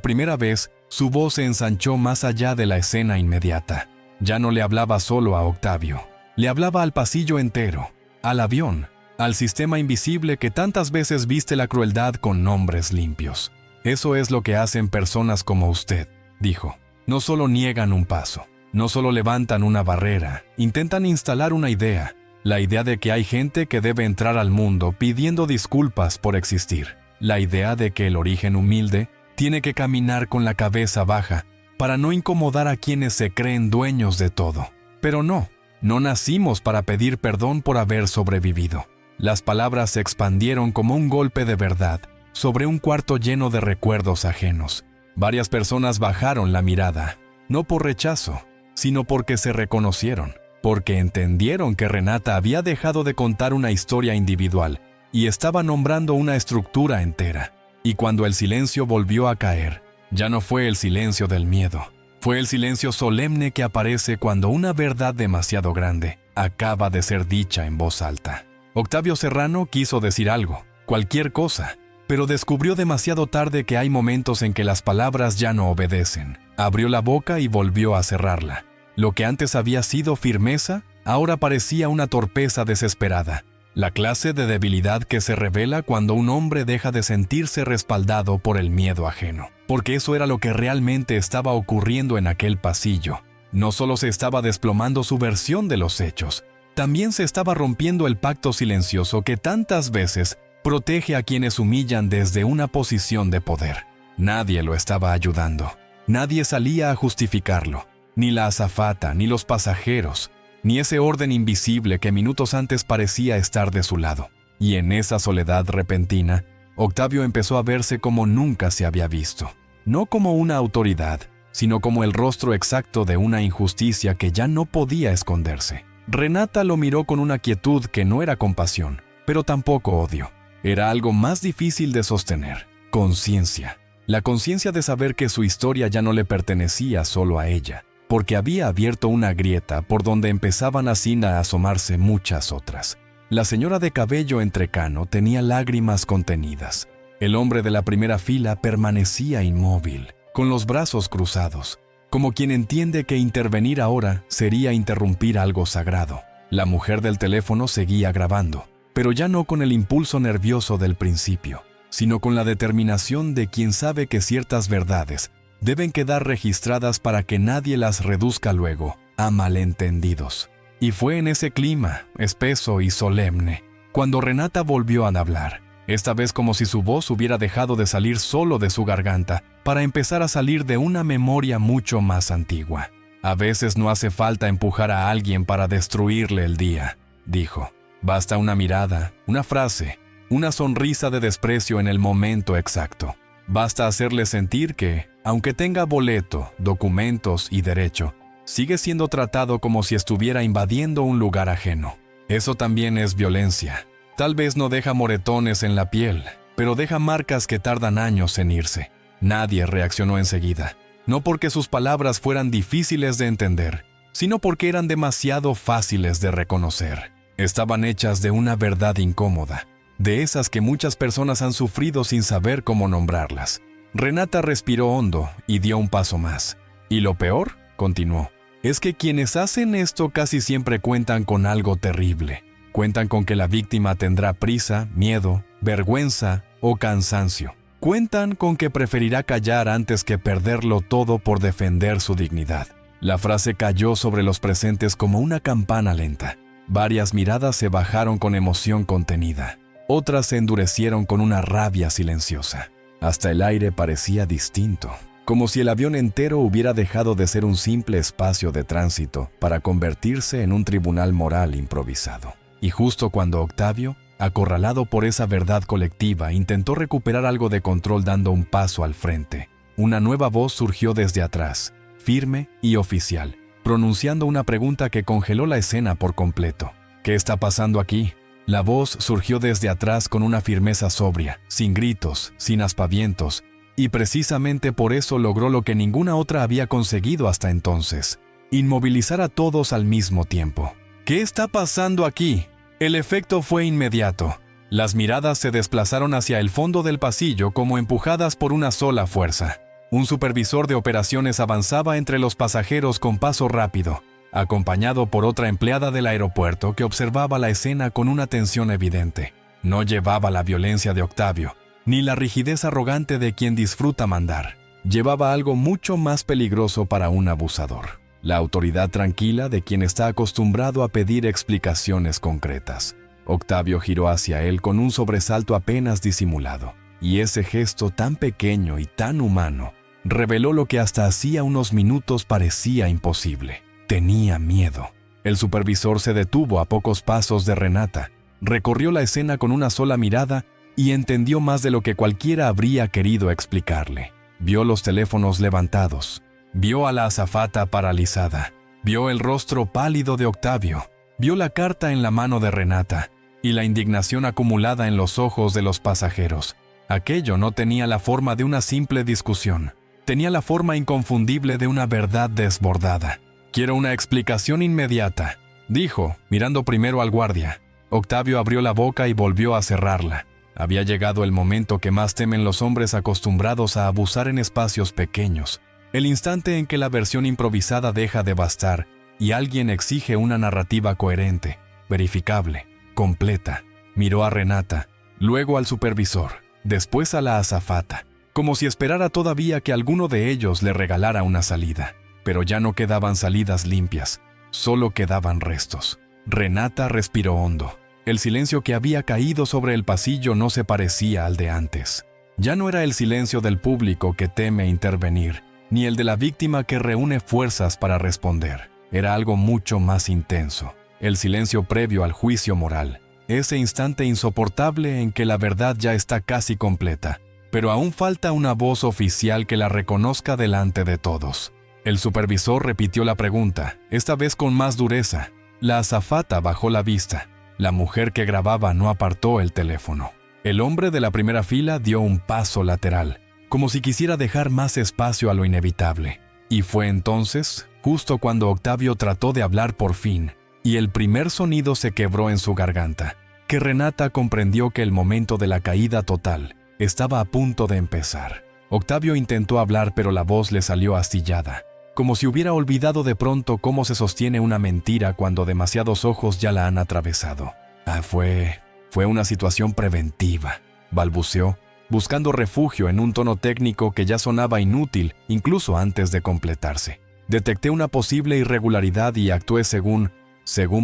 primera vez su voz se ensanchó más allá de la escena inmediata. Ya no le hablaba solo a Octavio. Le hablaba al pasillo entero, al avión, al sistema invisible que tantas veces viste la crueldad con nombres limpios. Eso es lo que hacen personas como usted, dijo. No solo niegan un paso, no solo levantan una barrera, intentan instalar una idea, la idea de que hay gente que debe entrar al mundo pidiendo disculpas por existir, la idea de que el origen humilde tiene que caminar con la cabeza baja para no incomodar a quienes se creen dueños de todo. Pero no nacimos para pedir perdón por haber sobrevivido. Las palabras se expandieron como un golpe de verdad sobre un cuarto lleno de recuerdos ajenos. Varias personas bajaron la mirada, no por rechazo, sino porque se reconocieron, porque entendieron que Renata había dejado de contar una historia individual y estaba nombrando una estructura entera. Y cuando el silencio volvió a caer, ya no fue el silencio del miedo, fue el silencio solemne que aparece cuando una verdad demasiado grande acaba de ser dicha en voz alta. Octavio Serrano quiso decir algo, cualquier cosa, pero descubrió demasiado tarde que hay momentos en que las palabras ya no obedecen. Abrió la boca y volvió a cerrarla. Lo que antes había sido firmeza, ahora parecía una torpeza desesperada. La clase de debilidad que se revela cuando un hombre deja de sentirse respaldado por el miedo ajeno. Porque eso era lo que realmente estaba ocurriendo en aquel pasillo. No solo se estaba desplomando su versión de los hechos, también se estaba rompiendo el pacto silencioso que tantas veces protege a quienes humillan desde una posición de poder. Nadie lo estaba ayudando. Nadie salía a justificarlo. Ni la azafata, ni los pasajeros, ni ese orden invisible que minutos antes parecía estar de su lado. Y en esa soledad repentina, Octavio empezó a verse como nunca se había visto. No como una autoridad, sino como el rostro exacto de una injusticia que ya no podía esconderse. Renata lo miró con una quietud que no era compasión, pero tampoco odio. Era algo más difícil de sostener. Conciencia. La conciencia de saber que su historia ya no le pertenecía solo a ella, porque había abierto una grieta por donde empezaban así a asomarse muchas otras. La señora de cabello entrecano tenía lágrimas contenidas. El hombre de la primera fila permanecía inmóvil, con los brazos cruzados, como quien entiende que intervenir ahora sería interrumpir algo sagrado. La mujer del teléfono seguía grabando, pero ya no con el impulso nervioso del principio, sino con la determinación de quien sabe que ciertas verdades deben quedar registradas para que nadie las reduzca luego a malentendidos. Y fue en ese clima, espeso y solemne, cuando Renata volvió a hablar, esta vez como si su voz hubiera dejado de salir solo de su garganta para empezar a salir de una memoria mucho más antigua. A veces no hace falta empujar a alguien para destruirle el día, dijo. Basta una mirada, una frase, una sonrisa de desprecio en el momento exacto. Basta hacerle sentir que, aunque tenga boleto, documentos y derecho, sigue siendo tratado como si estuviera invadiendo un lugar ajeno. Eso también es violencia. Tal vez no deja moretones en la piel, pero deja marcas que tardan años en irse. Nadie reaccionó enseguida, no porque sus palabras fueran difíciles de entender, sino porque eran demasiado fáciles de reconocer. Estaban hechas de una verdad incómoda, de esas que muchas personas han sufrido sin saber cómo nombrarlas. Renata respiró hondo y dio un paso más. Y lo peor, continuó, es que quienes hacen esto casi siempre cuentan con algo terrible. Cuentan con que la víctima tendrá prisa, miedo, vergüenza o cansancio. Cuentan con que preferirá callar antes que perderlo todo por defender su dignidad. La frase cayó sobre los presentes como una campana lenta. Varias miradas se bajaron con emoción contenida. Otras se endurecieron con una rabia silenciosa. Hasta el aire parecía distinto, como si el avión entero hubiera dejado de ser un simple espacio de tránsito para convertirse en un tribunal moral improvisado. Y justo cuando Octavio, acorralado por esa verdad colectiva, intentó recuperar algo de control dando un paso al frente, una nueva voz surgió desde atrás, firme y oficial, pronunciando una pregunta que congeló la escena por completo. ¿Qué está pasando aquí? La voz surgió desde atrás con una firmeza sobria, sin gritos, sin aspavientos, y precisamente por eso logró lo que ninguna otra había conseguido hasta entonces: inmovilizar a todos al mismo tiempo. ¿Qué está pasando aquí? El efecto fue inmediato. Las miradas se desplazaron hacia el fondo del pasillo como empujadas por una sola fuerza. Un supervisor de operaciones avanzaba entre los pasajeros con paso rápido, acompañado por otra empleada del aeropuerto que observaba la escena con una tensión evidente. No llevaba la violencia de Octavio, ni la rigidez arrogante de quien disfruta mandar. Llevaba algo mucho más peligroso para un abusador: la autoridad tranquila de quien está acostumbrado a pedir explicaciones concretas. Octavio giró hacia él con un sobresalto apenas disimulado, y ese gesto tan pequeño y tan humano reveló lo que hasta hacía unos minutos parecía imposible. Tenía miedo. El supervisor se detuvo a pocos pasos de Renata, recorrió la escena con una sola mirada y entendió más de lo que cualquiera habría querido explicarle. Vio los teléfonos levantados, vio a la azafata paralizada, vio el rostro pálido de Octavio, vio la carta en la mano de Renata y la indignación acumulada en los ojos de los pasajeros. Aquello no tenía la forma de una simple discusión, tenía la forma inconfundible de una verdad desbordada. «Quiero una explicación inmediata», dijo, mirando primero al guardia. Octavio abrió la boca y volvió a cerrarla. Había llegado el momento que más temen los hombres acostumbrados a abusar en espacios pequeños, el instante en que la versión improvisada deja de bastar y alguien exige una narrativa coherente, verificable, completa. Miró a Renata, luego al supervisor, después a la azafata, como si esperara todavía que alguno de ellos le regalara una salida. Pero ya no quedaban salidas limpias, solo quedaban restos. Renata respiró hondo. El silencio que había caído sobre el pasillo no se parecía al de antes. Ya no era el silencio del público que teme intervenir, ni el de la víctima que reúne fuerzas para responder. Era algo mucho más intenso. El silencio previo al juicio moral. Ese instante insoportable en que la verdad ya está casi completa, pero aún falta una voz oficial que la reconozca delante de todos. El supervisor repitió la pregunta, esta vez con más dureza. La azafata bajó la vista. La mujer que grababa no apartó el teléfono. El hombre de la primera fila dio un paso lateral, como si quisiera dejar más espacio a lo inevitable. Y fue entonces, justo cuando Octavio trató de hablar por fin, y el primer sonido se quebró en su garganta, que Renata comprendió que el momento de la caída total estaba a punto de empezar. Octavio intentó hablar, pero la voz le salió astillada, como si hubiera olvidado de pronto cómo se sostiene una mentira cuando demasiados ojos ya la han atravesado. Fue una situación preventiva, balbuceó, buscando refugio en un tono técnico que ya sonaba inútil incluso antes de completarse. Detecté una posible irregularidad y actué según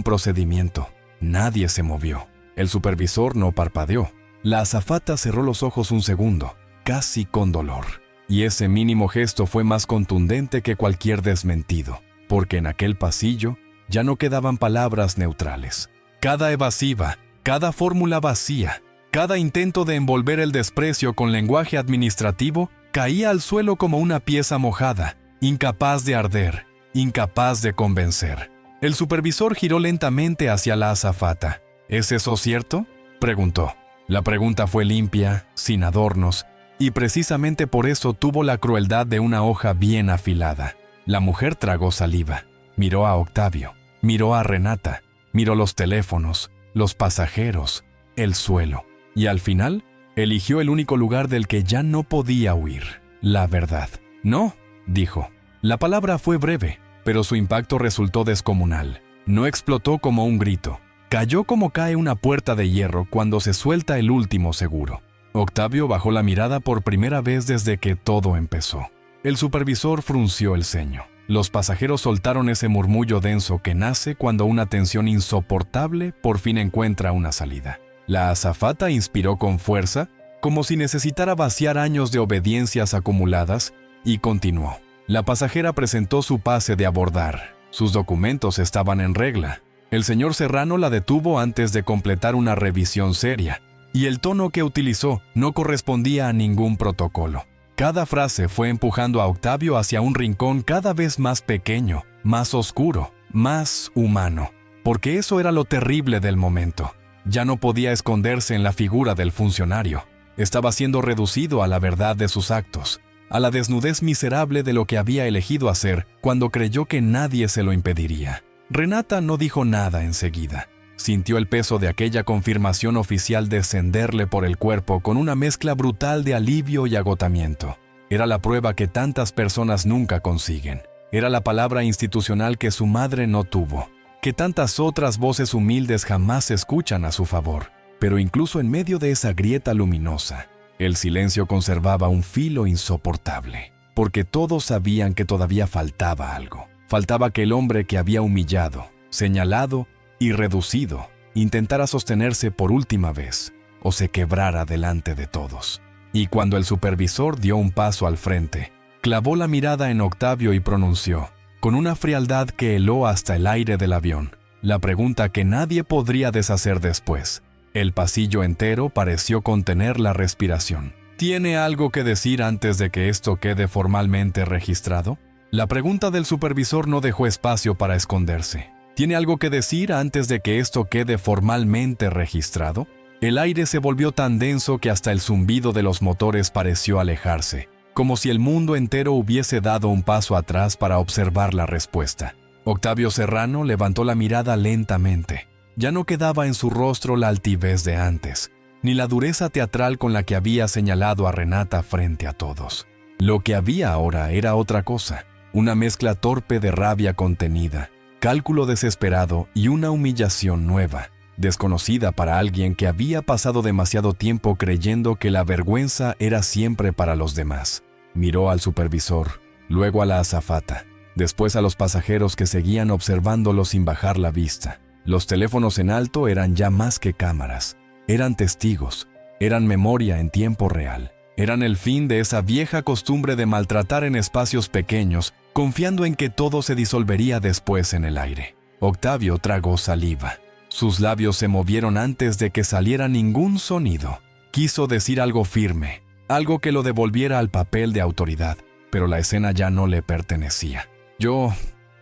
procedimiento. Nadie se movió. El supervisor no parpadeó. La azafata cerró los ojos un segundo, casi con dolor. Y ese mínimo gesto fue más contundente que cualquier desmentido, porque en aquel pasillo ya no quedaban palabras neutrales. Cada evasiva, cada fórmula vacía, cada intento de envolver el desprecio con lenguaje administrativo caía al suelo como una pieza mojada, incapaz de arder, incapaz de convencer. El supervisor giró lentamente hacia la azafata. ¿Es eso cierto?, preguntó. La pregunta fue limpia, sin adornos, y precisamente por eso tuvo la crueldad de una hoja bien afilada. La mujer tragó saliva, miró a Octavio, miró a Renata, miró los teléfonos, los pasajeros, el suelo, y al final eligió el único lugar del que ya no podía huir: la verdad. No, dijo. La palabra fue breve, pero su impacto resultó descomunal. No explotó como un grito. Cayó como cae una puerta de hierro cuando se suelta el último seguro. Octavio bajó la mirada por primera vez desde que todo empezó. El supervisor frunció el ceño. Los pasajeros soltaron ese murmullo denso que nace cuando una tensión insoportable por fin encuentra una salida. La azafata inspiró con fuerza, como si necesitara vaciar años de obediencias acumuladas, y continuó. La pasajera presentó su pase de abordar. Sus documentos estaban en regla. El señor Serrano la detuvo antes de completar una revisión seria, y el tono que utilizó no correspondía a ningún protocolo. Cada frase fue empujando a Octavio hacia un rincón cada vez más pequeño, más oscuro, más humano, porque eso era lo terrible del momento. Ya no podía esconderse en la figura del funcionario. Estaba siendo reducido a la verdad de sus actos, a la desnudez miserable de lo que había elegido hacer cuando creyó que nadie se lo impediría. Renata no dijo nada enseguida. Sintió el peso de aquella confirmación oficial descenderle por el cuerpo con una mezcla brutal de alivio y agotamiento. Era la prueba que tantas personas nunca consiguen. Era la palabra institucional que su madre no tuvo, que tantas otras voces humildes jamás escuchan a su favor. Pero incluso en medio de esa grieta luminosa, el silencio conservaba un filo insoportable, porque todos sabían que todavía faltaba algo. Faltaba que el hombre que había humillado, señalado y reducido intentara sostenerse por última vez o se quebrara delante de todos. Y cuando el supervisor dio un paso al frente, clavó la mirada en Octavio y pronunció, con una frialdad que heló hasta el aire del avión, la pregunta que nadie podría deshacer después. El pasillo entero pareció contener la respiración. ¿Tiene algo que decir antes de que esto quede formalmente registrado? La pregunta del supervisor no dejó espacio para esconderse. ¿Tiene algo que decir antes de que esto quede formalmente registrado? El aire se volvió tan denso que hasta el zumbido de los motores pareció alejarse, como si el mundo entero hubiese dado un paso atrás para observar la respuesta. Octavio Serrano levantó la mirada lentamente. Ya no quedaba en su rostro la altivez de antes, ni la dureza teatral con la que había señalado a Renata frente a todos. Lo que había ahora era otra cosa, una mezcla torpe de rabia contenida, cálculo desesperado y una humillación nueva, desconocida para alguien que había pasado demasiado tiempo creyendo que la vergüenza era siempre para los demás. Miró al supervisor, luego a la azafata, después a los pasajeros que seguían observándolo sin bajar la vista. Los teléfonos en alto eran ya más que cámaras, eran testigos, eran memoria en tiempo real, eran el fin de esa vieja costumbre de maltratar en espacios pequeños, confiando en que todo se disolvería después en el aire. Octavio tragó saliva. Sus labios se movieron antes de que saliera ningún sonido. Quiso decir algo firme, algo que lo devolviera al papel de autoridad, pero la escena ya no le pertenecía. Yo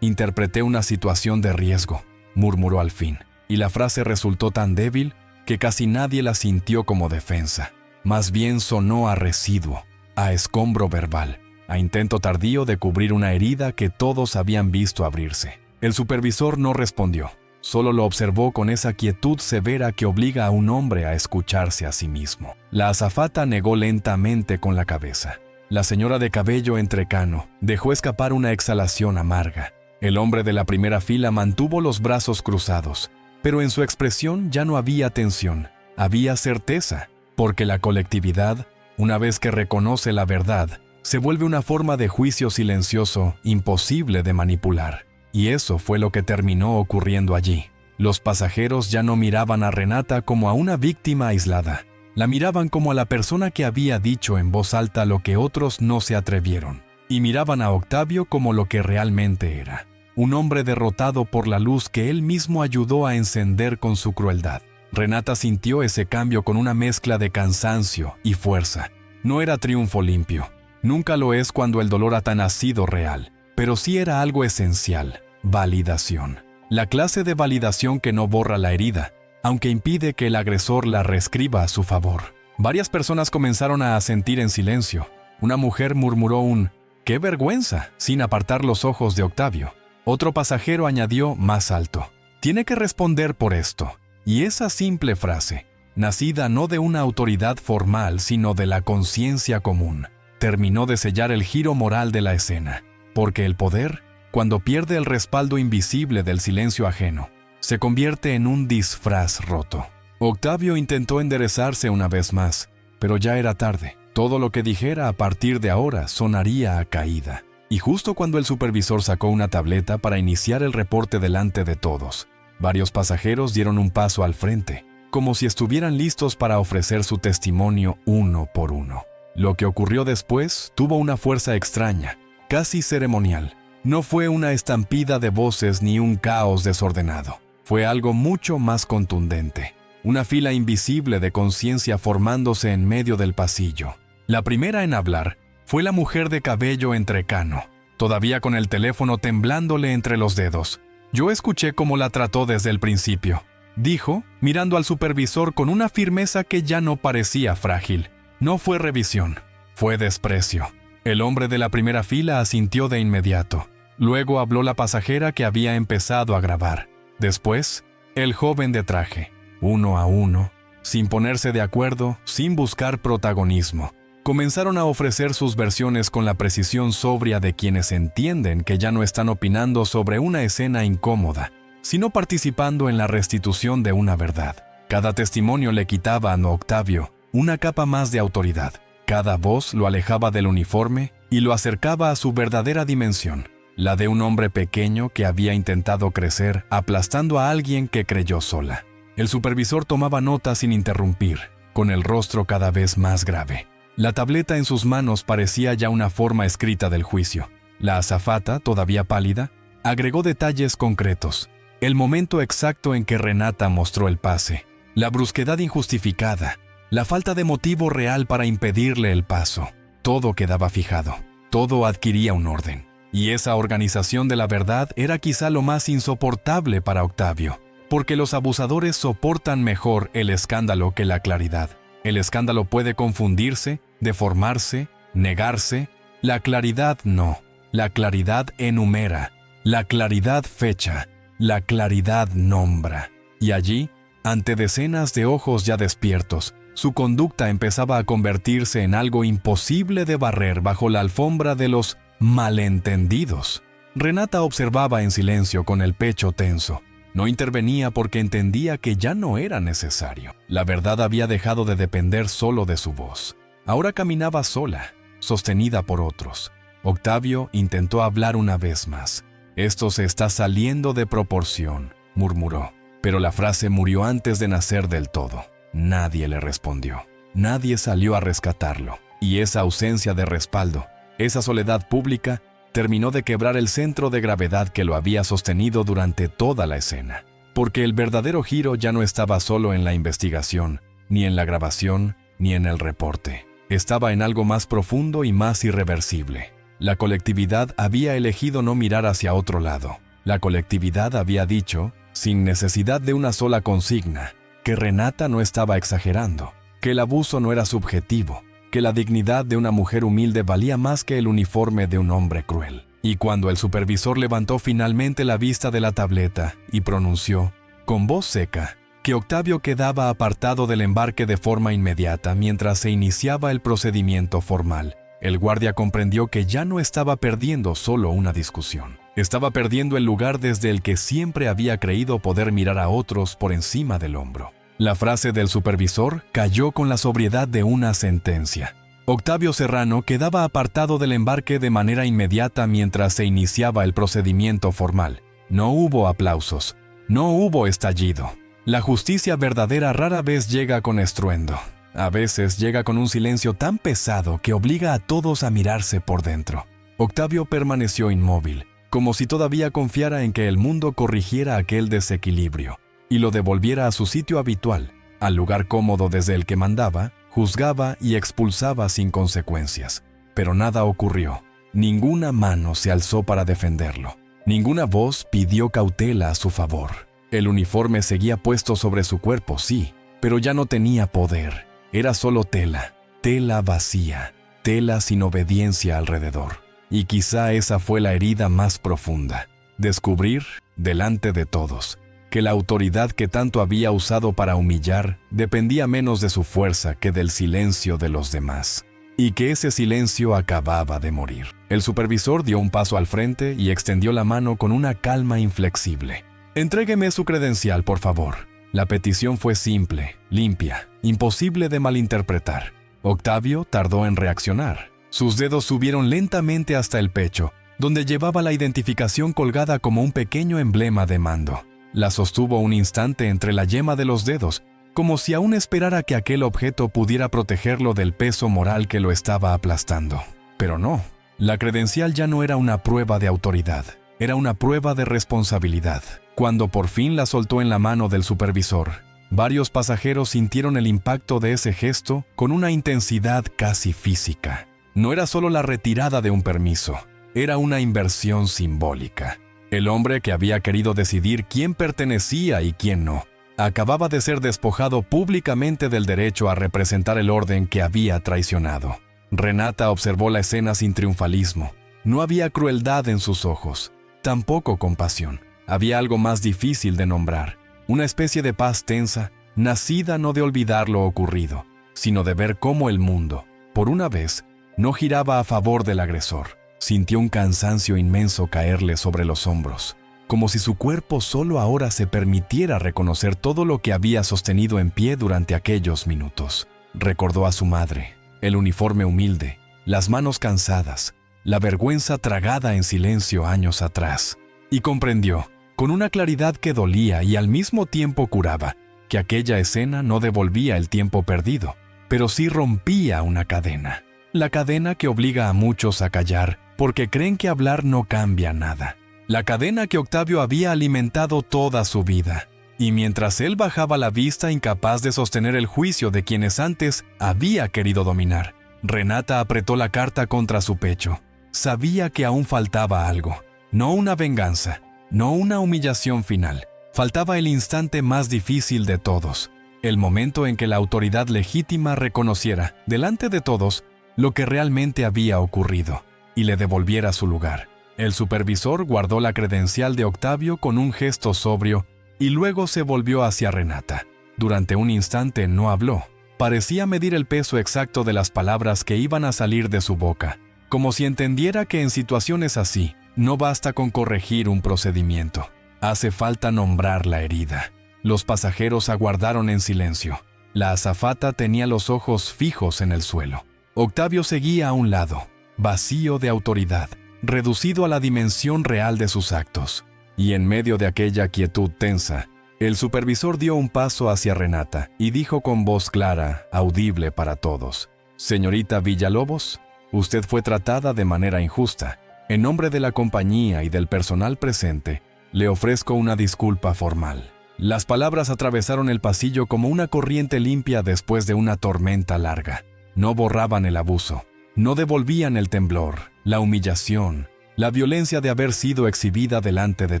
interpreté una situación de riesgo, murmuró al fin, y la frase resultó tan débil que casi nadie la sintió como defensa. Más bien sonó a residuo, a escombro verbal, a intento tardío de cubrir una herida que todos habían visto abrirse. El supervisor no respondió, solo lo observó con esa quietud severa que obliga a un hombre a escucharse a sí mismo. La azafata negó lentamente con la cabeza. La señora de cabello entrecano dejó escapar una exhalación amarga. El hombre de la primera fila mantuvo los brazos cruzados, pero en su expresión ya no había tensión, había certeza, porque la colectividad, una vez que reconoce la verdad, se vuelve una forma de juicio silencioso imposible de manipular. Y eso fue lo que terminó ocurriendo allí. Los pasajeros ya no miraban a Renata como a una víctima aislada, la miraban como a la persona que había dicho en voz alta lo que otros no se atrevieron, y miraban a Octavio como lo que realmente era. Un hombre derrotado por la luz que él mismo ayudó a encender con su crueldad. Renata sintió ese cambio con una mezcla de cansancio y fuerza. No era triunfo limpio. Nunca lo es cuando el dolor ha nacido real. Pero sí era algo esencial. Validación. La clase de validación que no borra la herida, aunque impide que el agresor la reescriba a su favor. Varias personas comenzaron a asentir en silencio. Una mujer murmuró un «¡Qué vergüenza!» sin apartar los ojos de Octavio. Otro pasajero añadió más alto, «Tiene que responder por esto». Y esa simple frase, nacida no de una autoridad formal sino de la conciencia común, terminó de sellar el giro moral de la escena. Porque el poder, cuando pierde el respaldo invisible del silencio ajeno, se convierte en un disfraz roto. Octavio intentó enderezarse una vez más, pero ya era tarde. Todo lo que dijera a partir de ahora sonaría a caída. Y justo cuando el supervisor sacó una tableta para iniciar el reporte delante de todos, varios pasajeros dieron un paso al frente, como si estuvieran listos para ofrecer su testimonio uno por uno. Lo que ocurrió después tuvo una fuerza extraña, casi ceremonial. No fue una estampida de voces ni un caos desordenado. Fue algo mucho más contundente. Una fila invisible de conciencia formándose en medio del pasillo. La primera en hablar fue la mujer de cabello entrecano, todavía con el teléfono temblándole entre los dedos. Yo escuché cómo la trató desde el principio, dijo, mirando al supervisor con una firmeza que ya no parecía frágil. No fue revisión, fue desprecio. El hombre de la primera fila asintió de inmediato. Luego habló la pasajera que había empezado a grabar. Después, el joven de traje, uno a uno, sin ponerse de acuerdo, sin buscar protagonismo. Comenzaron a ofrecer sus versiones con la precisión sobria de quienes entienden que ya no están opinando sobre una escena incómoda, sino participando en la restitución de una verdad. Cada testimonio le quitaba a Octavio una capa más de autoridad. Cada voz lo alejaba del uniforme y lo acercaba a su verdadera dimensión, la de un hombre pequeño que había intentado crecer aplastando a alguien que creyó sola. El supervisor tomaba nota sin interrumpir, con el rostro cada vez más grave. La tableta en sus manos parecía ya una forma escrita del juicio. La azafata, todavía pálida, agregó detalles concretos. El momento exacto en que Renata mostró el pase, la brusquedad injustificada, la falta de motivo real para impedirle el paso. Todo quedaba fijado, todo adquiría un orden. Y esa organización de la verdad era quizá lo más insoportable para Octavio, porque los abusadores soportan mejor el escándalo que la claridad. El escándalo puede confundirse, deformarse, negarse. La claridad no. La claridad enumera. La claridad fecha. La claridad nombra. Y allí, ante decenas de ojos ya despiertos, su conducta empezaba a convertirse en algo imposible de barrer bajo la alfombra de los malentendidos. Renata observaba en silencio con el pecho tenso. No intervenía porque entendía que ya no era necesario. La verdad había dejado de depender solo de su voz. Ahora caminaba sola, sostenida por otros. Octavio intentó hablar una vez más. «Esto se está saliendo de proporción», murmuró. Pero la frase murió antes de nacer del todo. Nadie le respondió. Nadie salió a rescatarlo. Y esa ausencia de respaldo, esa soledad pública, terminó de quebrar el centro de gravedad que lo había sostenido durante toda la escena. Porque el verdadero giro ya no estaba solo en la investigación, ni en la grabación, ni en el reporte. Estaba en algo más profundo y más irreversible. La colectividad había elegido no mirar hacia otro lado. La colectividad había dicho, sin necesidad de una sola consigna, que Renata no estaba exagerando, que el abuso no era subjetivo, que la dignidad de una mujer humilde valía más que el uniforme de un hombre cruel. Y cuando el supervisor levantó finalmente la vista de la tableta y pronunció, con voz seca, que Octavio quedaba apartado del embarque de forma inmediata mientras se iniciaba el procedimiento formal, el guardia comprendió que ya no estaba perdiendo solo una discusión. Estaba perdiendo el lugar desde el que siempre había creído poder mirar a otros por encima del hombro. La frase del supervisor cayó con la sobriedad de una sentencia. Octavio Serrano quedaba apartado del embarque de manera inmediata mientras se iniciaba el procedimiento formal. No hubo aplausos, no hubo estallido. La justicia verdadera rara vez llega con estruendo. A veces llega con un silencio tan pesado que obliga a todos a mirarse por dentro. Octavio permaneció inmóvil, como si todavía confiara en que el mundo corrigiera aquel desequilibrio y lo devolviera a su sitio habitual, al lugar cómodo desde el que mandaba, juzgaba y expulsaba sin consecuencias. Pero nada ocurrió. Ninguna mano se alzó para defenderlo. Ninguna voz pidió cautela a su favor. El uniforme seguía puesto sobre su cuerpo, sí, pero ya no tenía poder. Era solo tela, tela vacía, tela sin obediencia alrededor. Y quizá esa fue la herida más profunda. Descubrir, delante de todos, que la autoridad que tanto había usado para humillar dependía menos de su fuerza que del silencio de los demás. Y que ese silencio acababa de morir. El supervisor dio un paso al frente y extendió la mano con una calma inflexible. «Entrégueme su credencial, por favor». La petición fue simple, limpia, imposible de malinterpretar. Octavio tardó en reaccionar. Sus dedos subieron lentamente hasta el pecho, donde llevaba la identificación colgada como un pequeño emblema de mando. La sostuvo un instante entre la yema de los dedos, como si aún esperara que aquel objeto pudiera protegerlo del peso moral que lo estaba aplastando. Pero no, la credencial ya no era una prueba de autoridad, era una prueba de responsabilidad. Cuando por fin la soltó en la mano del supervisor, varios pasajeros sintieron el impacto de ese gesto con una intensidad casi física. No era solo la retirada de un permiso, era una inversión simbólica. El hombre que había querido decidir quién pertenecía y quién no, acababa de ser despojado públicamente del derecho a representar el orden que había traicionado. Renata observó la escena sin triunfalismo. No había crueldad en sus ojos, tampoco compasión. Había algo más difícil de nombrar, una especie de paz tensa, nacida no de olvidar lo ocurrido, sino de ver cómo el mundo, Por una vez, no giraba a favor del agresor. Sintió un cansancio inmenso caerle sobre los hombros, como si su cuerpo solo ahora se permitiera reconocer todo lo que había sostenido en pie durante aquellos minutos. Recordó a su madre, el uniforme humilde, las manos cansadas, la vergüenza tragada en silencio años atrás, y comprendió, con una claridad que dolía y al mismo tiempo curaba, que aquella escena no devolvía el tiempo perdido, pero sí rompía una cadena. La cadena que obliga a muchos a callar porque creen que hablar no cambia nada. La cadena que Octavio había alimentado toda su vida. Y mientras él bajaba la vista incapaz de sostener el juicio de quienes antes había querido dominar, Renata apretó la carta contra su pecho. Sabía que aún faltaba algo. No una venganza, no una humillación final. Faltaba el instante más difícil de todos. El momento en que la autoridad legítima reconociera, delante de todos, lo que realmente había ocurrido, y le devolviera su lugar. El supervisor guardó la credencial de Octavio con un gesto sobrio y luego se volvió hacia Renata. Durante un instante no habló. Parecía medir el peso exacto de las palabras que iban a salir de su boca, como si entendiera que en situaciones así, no basta con corregir un procedimiento. Hace falta nombrar la herida. Los pasajeros aguardaron en silencio. La azafata tenía los ojos fijos en el suelo. Octavio seguía a un lado, vacío de autoridad, reducido a la dimensión real de sus actos. Y en medio de aquella quietud tensa, el supervisor dio un paso hacia Renata y dijo con voz clara, audible para todos: «Señorita Villalobos, usted fue tratada de manera injusta. En nombre de la compañía y del personal presente, le ofrezco una disculpa formal». Las palabras atravesaron el pasillo como una corriente limpia después de una tormenta larga. No borraban el abuso, no devolvían el temblor, la humillación, la violencia de haber sido exhibida delante de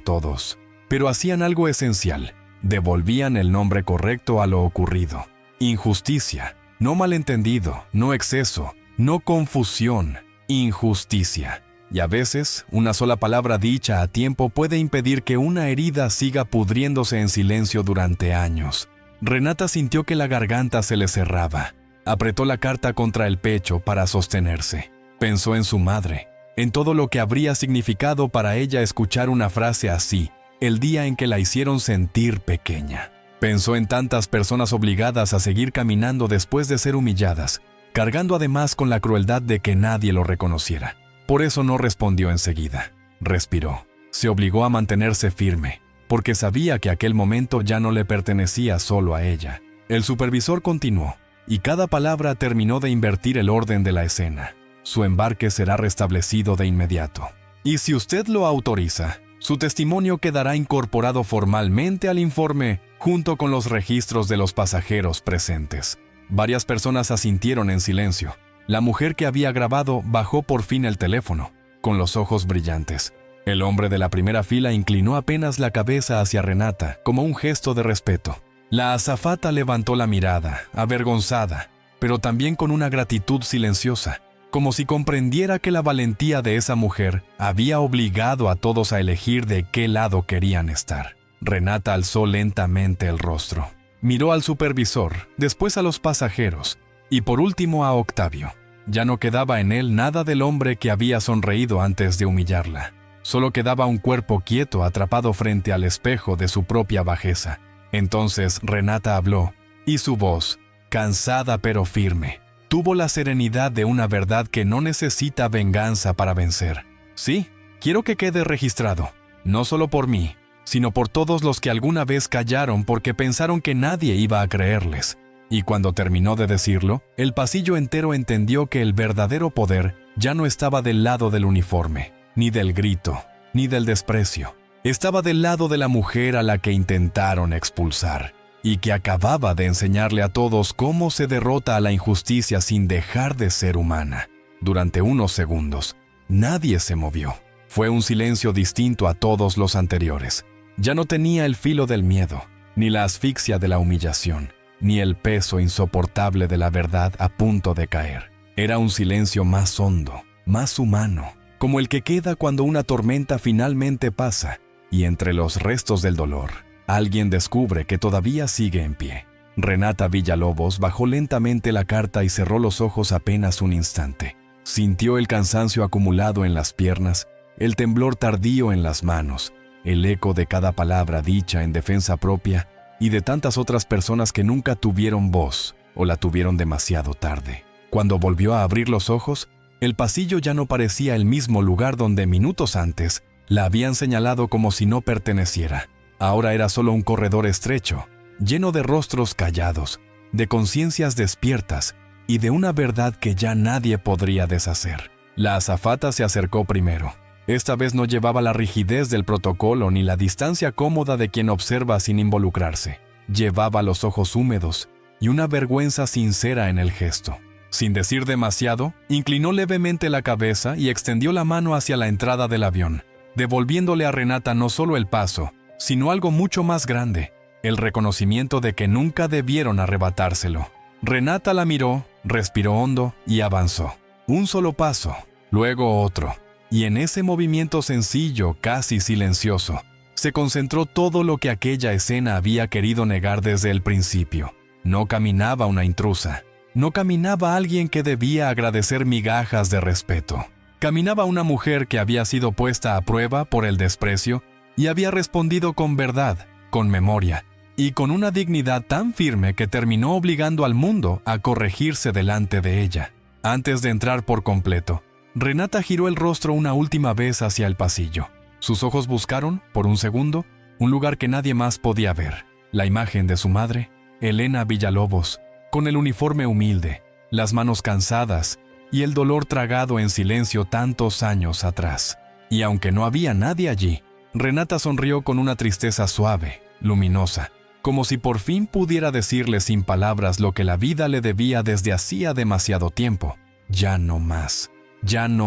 todos. Pero hacían algo esencial, devolvían el nombre correcto a lo ocurrido. Injusticia, no malentendido, no exceso, no confusión, injusticia. Y a veces, una sola palabra dicha a tiempo puede impedir que una herida siga pudriéndose en silencio durante años. Renata sintió que la garganta se le cerraba. Apretó la carta contra el pecho para sostenerse. Pensó en su madre, en todo lo que habría significado para ella escuchar una frase así, el día en que la hicieron sentir pequeña. Pensó en tantas personas obligadas a seguir caminando después de ser humilladas, cargando además con la crueldad de que nadie lo reconociera. Por eso no respondió enseguida. Respiró. Se obligó a mantenerse firme, porque sabía que aquel momento ya no le pertenecía solo a ella. El supervisor continuó, y cada palabra terminó de invertir el orden de la escena. Su embarque será restablecido de inmediato. Y si usted lo autoriza, su testimonio quedará incorporado formalmente al informe junto con los registros de los pasajeros presentes. Varias personas asintieron en silencio. La mujer que había grabado bajó por fin el teléfono, con los ojos brillantes. El hombre de la primera fila inclinó apenas la cabeza hacia Renata, como un gesto de respeto. La azafata levantó la mirada, avergonzada, pero también con una gratitud silenciosa, como si comprendiera que la valentía de esa mujer había obligado a todos a elegir de qué lado querían estar. Renata alzó lentamente el rostro. Miró al supervisor, después a los pasajeros, y por último a Octavio. Ya no quedaba en él nada del hombre que había sonreído antes de humillarla. Solo quedaba un cuerpo quieto atrapado frente al espejo de su propia bajeza. Entonces Renata habló, y su voz, cansada pero firme, tuvo la serenidad de una verdad que no necesita venganza para vencer. Sí, quiero que quede registrado, no solo por mí, sino por todos los que alguna vez callaron porque pensaron que nadie iba a creerles. Y cuando terminó de decirlo, el pasillo entero entendió que el verdadero poder ya no estaba del lado del uniforme, ni del grito, ni del desprecio. Estaba del lado de la mujer a la que intentaron expulsar, y que acababa de enseñarle a todos cómo se derrota a la injusticia sin dejar de ser humana. Durante unos segundos, nadie se movió. Fue un silencio distinto a todos los anteriores. Ya no tenía el filo del miedo, ni la asfixia de la humillación, ni el peso insoportable de la verdad a punto de caer. Era un silencio más hondo, más humano, como el que queda cuando una tormenta finalmente pasa y entre los restos del dolor, alguien descubre que todavía sigue en pie. Renata Villalobos bajó lentamente la carta y cerró los ojos apenas un instante. Sintió el cansancio acumulado en las piernas, el temblor tardío en las manos, el eco de cada palabra dicha en defensa propia y de tantas otras personas que nunca tuvieron voz o la tuvieron demasiado tarde. Cuando volvió a abrir los ojos, el pasillo ya no parecía el mismo lugar donde minutos antes la habían señalado como si no perteneciera. Ahora era solo un corredor estrecho, lleno de rostros callados, de conciencias despiertas y de una verdad que ya nadie podría deshacer. La azafata se acercó primero. Esta vez no llevaba la rigidez del protocolo ni la distancia cómoda de quien observa sin involucrarse. Llevaba los ojos húmedos y una vergüenza sincera en el gesto. Sin decir demasiado, inclinó levemente la cabeza y extendió la mano hacia la entrada del avión, devolviéndole a Renata no solo el paso, sino algo mucho más grande, el reconocimiento de que nunca debieron arrebatárselo. Renata la miró, respiró hondo y avanzó. Un solo paso, luego otro, y en ese movimiento sencillo, casi silencioso, se concentró todo lo que aquella escena había querido negar desde el principio. No caminaba una intrusa. No caminaba alguien que debía agradecer migajas de respeto. Caminaba una mujer que había sido puesta a prueba por el desprecio y había respondido con verdad, con memoria y con una dignidad tan firme que terminó obligando al mundo a corregirse delante de ella. Antes de entrar por completo, Renata giró el rostro una última vez hacia el pasillo. Sus ojos buscaron, por un segundo, un lugar que nadie más podía ver. La imagen de su madre, Elena Villalobos, con el uniforme humilde, las manos cansadas y el dolor tragado en silencio tantos años atrás. Y aunque no había nadie allí, Renata sonrió con una tristeza suave, luminosa, como si por fin pudiera decirle sin palabras lo que la vida le debía desde hacía demasiado tiempo. Ya no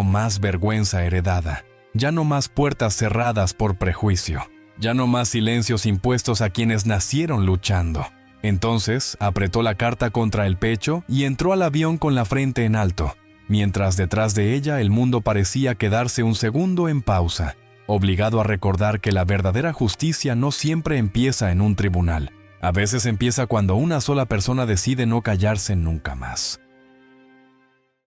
más vergüenza heredada, ya no más puertas cerradas por prejuicio, ya no más silencios impuestos a quienes nacieron luchando. Entonces apretó la carta contra el pecho y entró al avión con la frente en alto, mientras detrás de ella el mundo parecía quedarse un segundo en pausa, obligado a recordar que la verdadera justicia no siempre empieza en un tribunal. A veces empieza cuando una sola persona decide no callarse nunca más.